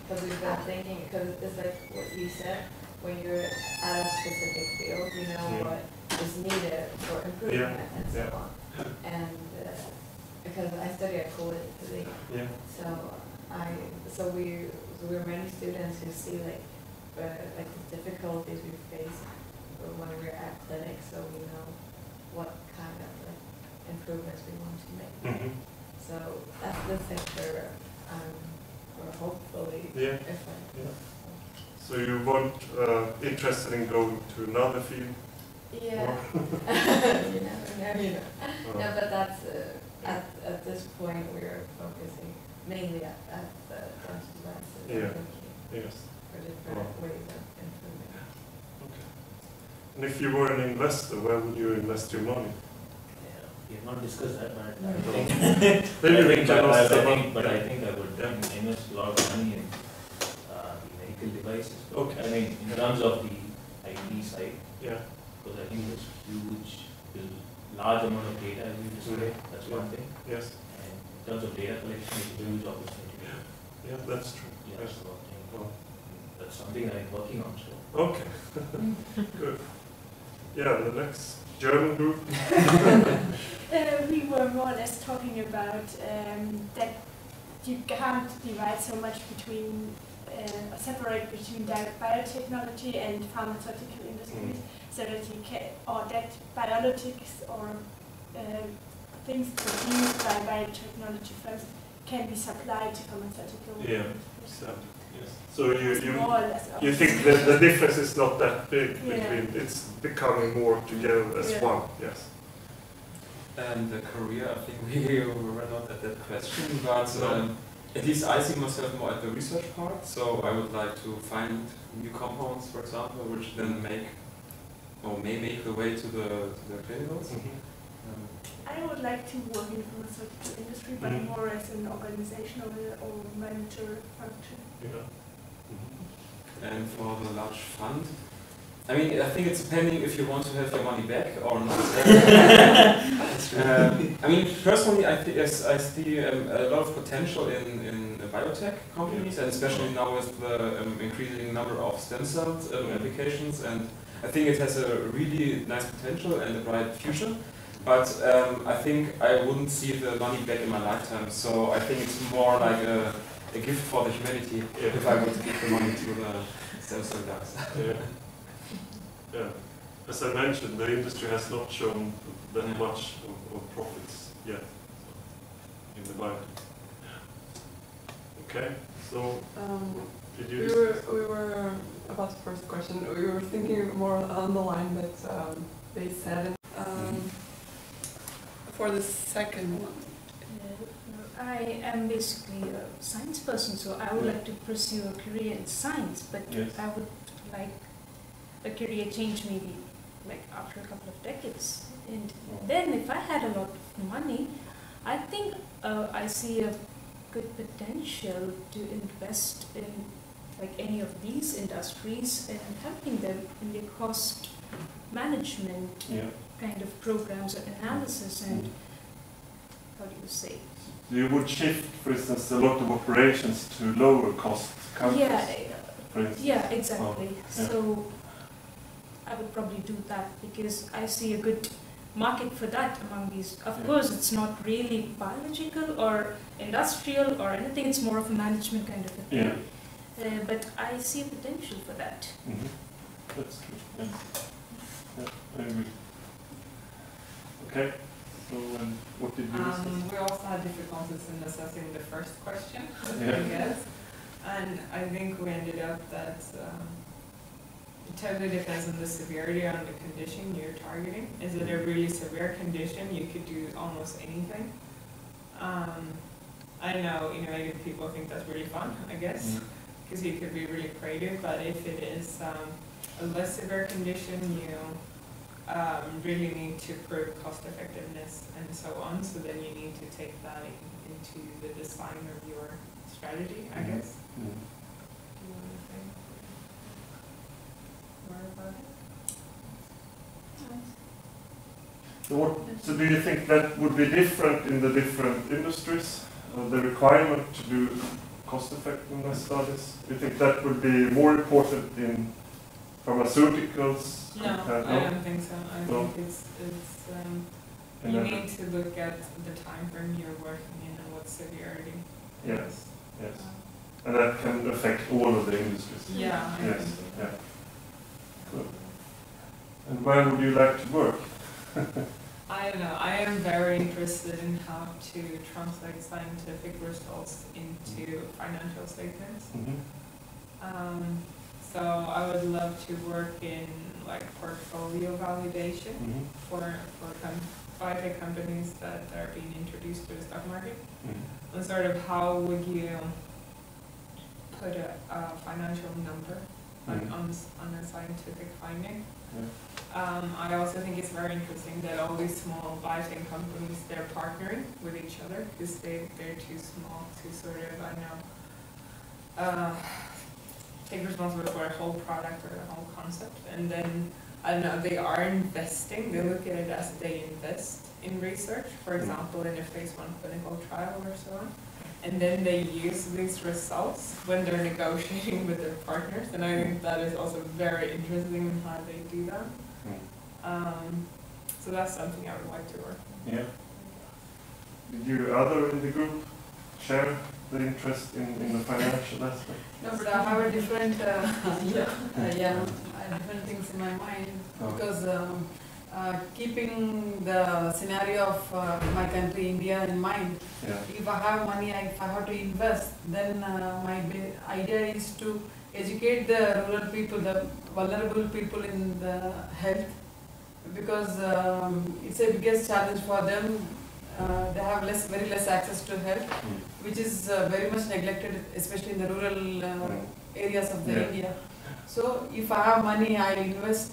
Speaker 6: because we've been thinking, because it's like what you said, when you're at a specific field, you know what is needed for improvement and so on. And because I study at college, so we're many students who see the difficulties we face when we're at clinic, so we know what kind of improvements we want to make. So that's the sector, or hopefully,
Speaker 1: So you weren't interested in going to another field?
Speaker 6: Yeah. You never know. No, but that's at this point we're focusing mainly at the dental devices. For different ways of improving.
Speaker 1: Okay. And if you were an investor, where would you invest your money?
Speaker 2: We have not discussed that, but I think I would invest a lot of money in the medical devices.
Speaker 1: Okay.
Speaker 2: I mean, in terms of the IT side,
Speaker 1: because
Speaker 2: I think there's large amount of data as we described. That's one thing.
Speaker 1: Yes.
Speaker 2: And in terms of data collection, it's a huge opportunity.
Speaker 1: Yeah, that's true.
Speaker 2: That's the one thing. that's something I'm working on. So.
Speaker 1: Okay, good. Yeah, the next German group.
Speaker 7: We were more or less talking about that you can't divide so much between, separate between biotechnology and pharmaceutical industries, so that you can, or that biologics or things produced by biotechnology firms can be supplied to pharmaceutical industries.
Speaker 1: Exactly. Yes. So you think that the difference is not that big between, it's becoming more together as one, yes.
Speaker 4: And Korea, I think we were not at that question, but at least I see myself more at the research part, so I would like to find new compounds, for example, which then may make the way to the clinicals.
Speaker 7: I would like to work in the pharmaceutical industry, but more as an organizational or manager function.
Speaker 1: Yeah.
Speaker 4: And for the large fund, I mean, I think it's depending if you want to have your money back or not. I mean, personally, I see a lot of potential in biotech companies, and especially now with the increasing number of stem cell applications, and I think it has a really nice potential and a bright future. But I think I wouldn't see the money back in my lifetime, so I think it's more like a gift for the humanity if I would give the money to the stem cell guys.
Speaker 1: Yeah. As I mentioned, the industry has not shown that much of profits yet in the biotech. Okay, so did you?
Speaker 5: We were about the first question. We were thinking more on the line that they said. For the second one.
Speaker 8: I am basically a science person, so I would like to pursue a career in science, but I would like a career change maybe like after a couple of decades. And then if I had a lot of money, I think I see a good potential to invest in like any of these industries and helping them in their cost management kind of programs or analysis and how do you say?
Speaker 1: You would shift, for instance, a lot of operations to lower cost countries.
Speaker 8: Yeah, exactly. So I would probably do that because I see a good market for that among these. Of course, it's not really biological or industrial or anything. It's more of a management kind of a thing. But I see a potential for that.
Speaker 1: That's true. I agree. Okay, so what did you
Speaker 5: we also had difficulties in assessing the first question, I guess. And I think we ended up that it totally depends on the severity and the condition you're targeting. Is it a really severe condition? You could do almost anything. I know innovative people think that's really fun, I guess, because you could be really creative, but if it is a less severe condition, you really need to prove cost effectiveness and so on, so then you need to take that into the design of your strategy, I guess. Do you want to say more about it?
Speaker 1: So do you think that would be different in the different industries? The requirement to do cost effectiveness studies? Do you think that would be more important in pharmaceuticals?
Speaker 5: No, I don't think so. I think it's you need to look at the time frame you're working in and what severity.
Speaker 1: Yes. And that can affect all of the industries.
Speaker 5: Yeah.
Speaker 1: Yes. Yeah. Good. And where would you like to work?
Speaker 5: I don't know. I am very interested in how to translate scientific results into financial statements. So I would love to work in like portfolio validation for biotech companies that are being introduced to the stock market. And sort of how would you put a financial number on a scientific finding. I also think it's very interesting that all these small biotech companies, they're partnering with each other because they're too small to sort of, take responsibility for a whole product or a whole concept. And then, I don't know, they are investing, they look at it as they invest in research, for example, in a phase 1 clinical trial or so on. and then they use these results when they're negotiating with their partners, and I think that is also very interesting in how they do that. So that's something I would like to work on.
Speaker 1: Yeah. Did you other in the group share the interest in the financial aspect?
Speaker 9: No, but I have a different, different things in my mind, because keeping the scenario of my country, India, in mind, if I have money, if I have to invest, then my idea is to educate the rural people, the vulnerable people in the health, because it's a biggest challenge for them. They have very less access to health, which is very much neglected, especially in the rural areas of the India. So if I have money, I invest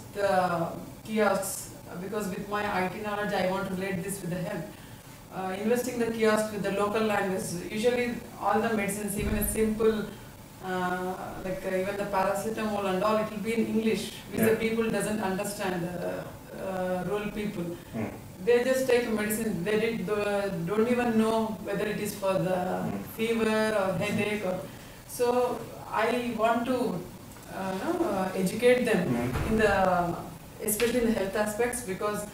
Speaker 9: kiosks, because with my IT knowledge, I want to relate this with the health. Investing the kiosk with the local language, usually all the medicines, even a simple, like even the paracetamol and all, it will be in English, which the people doesn't understand, rural people. They just take medicine, they don't even know whether it is for the fever or headache. So I want to educate them in the, especially in the health aspects, because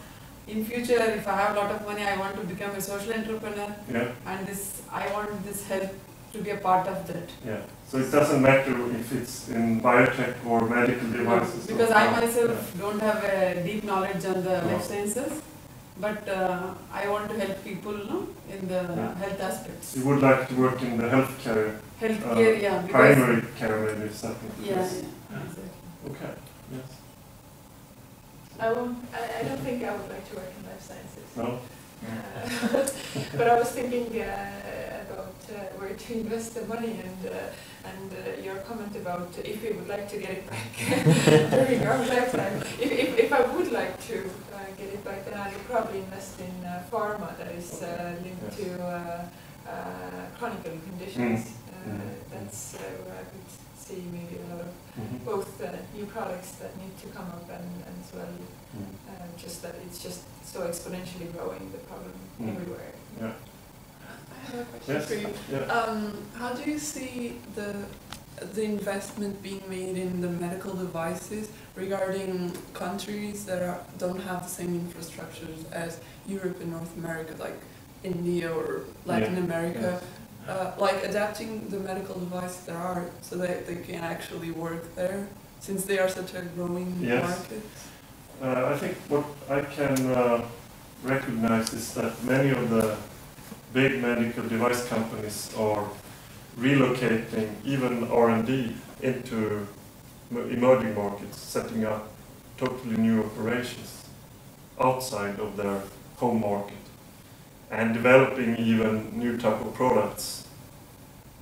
Speaker 9: in future, if I have a lot of money, I want to become a social entrepreneur, and I want this health to be a part of that.
Speaker 1: Yeah. So it doesn't matter if it's in biotech or medical devices.
Speaker 9: Because I myself don't have a deep knowledge on the life sciences, but I want to help people in the health aspects.
Speaker 1: You would like to work in the healthcare, primary care, maybe something.
Speaker 9: Exactly.
Speaker 1: Okay. Yes.
Speaker 10: I don't think I would like to work in life sciences.
Speaker 1: No.
Speaker 10: But I was thinking about where to invest the money, and your comment about if we would like to get it back during our lifetime. If I would like to get it back, then I would probably invest in pharma that is linked to chronic conditions. That's where I could see maybe a lot of both new products that need to come up, and as well just that it's just so exponentially growing, the problem everywhere.
Speaker 1: Yeah.
Speaker 11: I have a question for you.
Speaker 1: Yeah.
Speaker 11: How do you see the investment being made in the medical devices regarding countries that don't have the same infrastructures as Europe and North America, like India or Latin America? Like adapting the medical devices there are so that they can actually work there, since they are such a growing market?
Speaker 1: I think what I can recognize is that many of the big medical device companies are relocating even R&D into emerging markets, setting up totally new operations outside of their home market, and developing even new type of products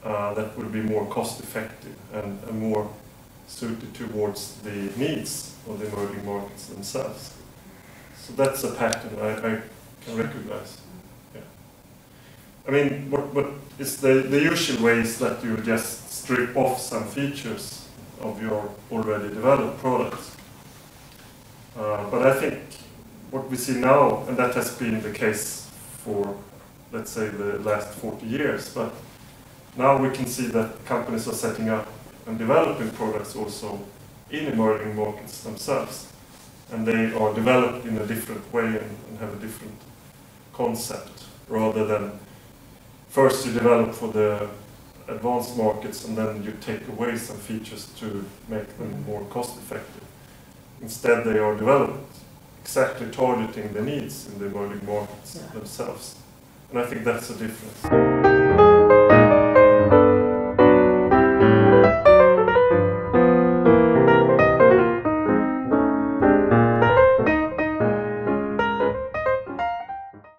Speaker 1: that will be more cost effective and more suited towards the needs of the emerging markets themselves. So that's a pattern I can recognize. Yeah. I mean, what is the usual way is that you just strip off some features of your already developed products. But I think what we see now, and that has been the case for, let's say, the last 40 years, but now we can see that companies are setting up and developing products also in emerging markets themselves. And they are developed in a different way and have a different concept, rather than first you develop for the advanced markets and then you take away some features to make them more cost effective. Instead they are developed exactly targeting the needs in the emerging markets themselves. And I think that's a difference.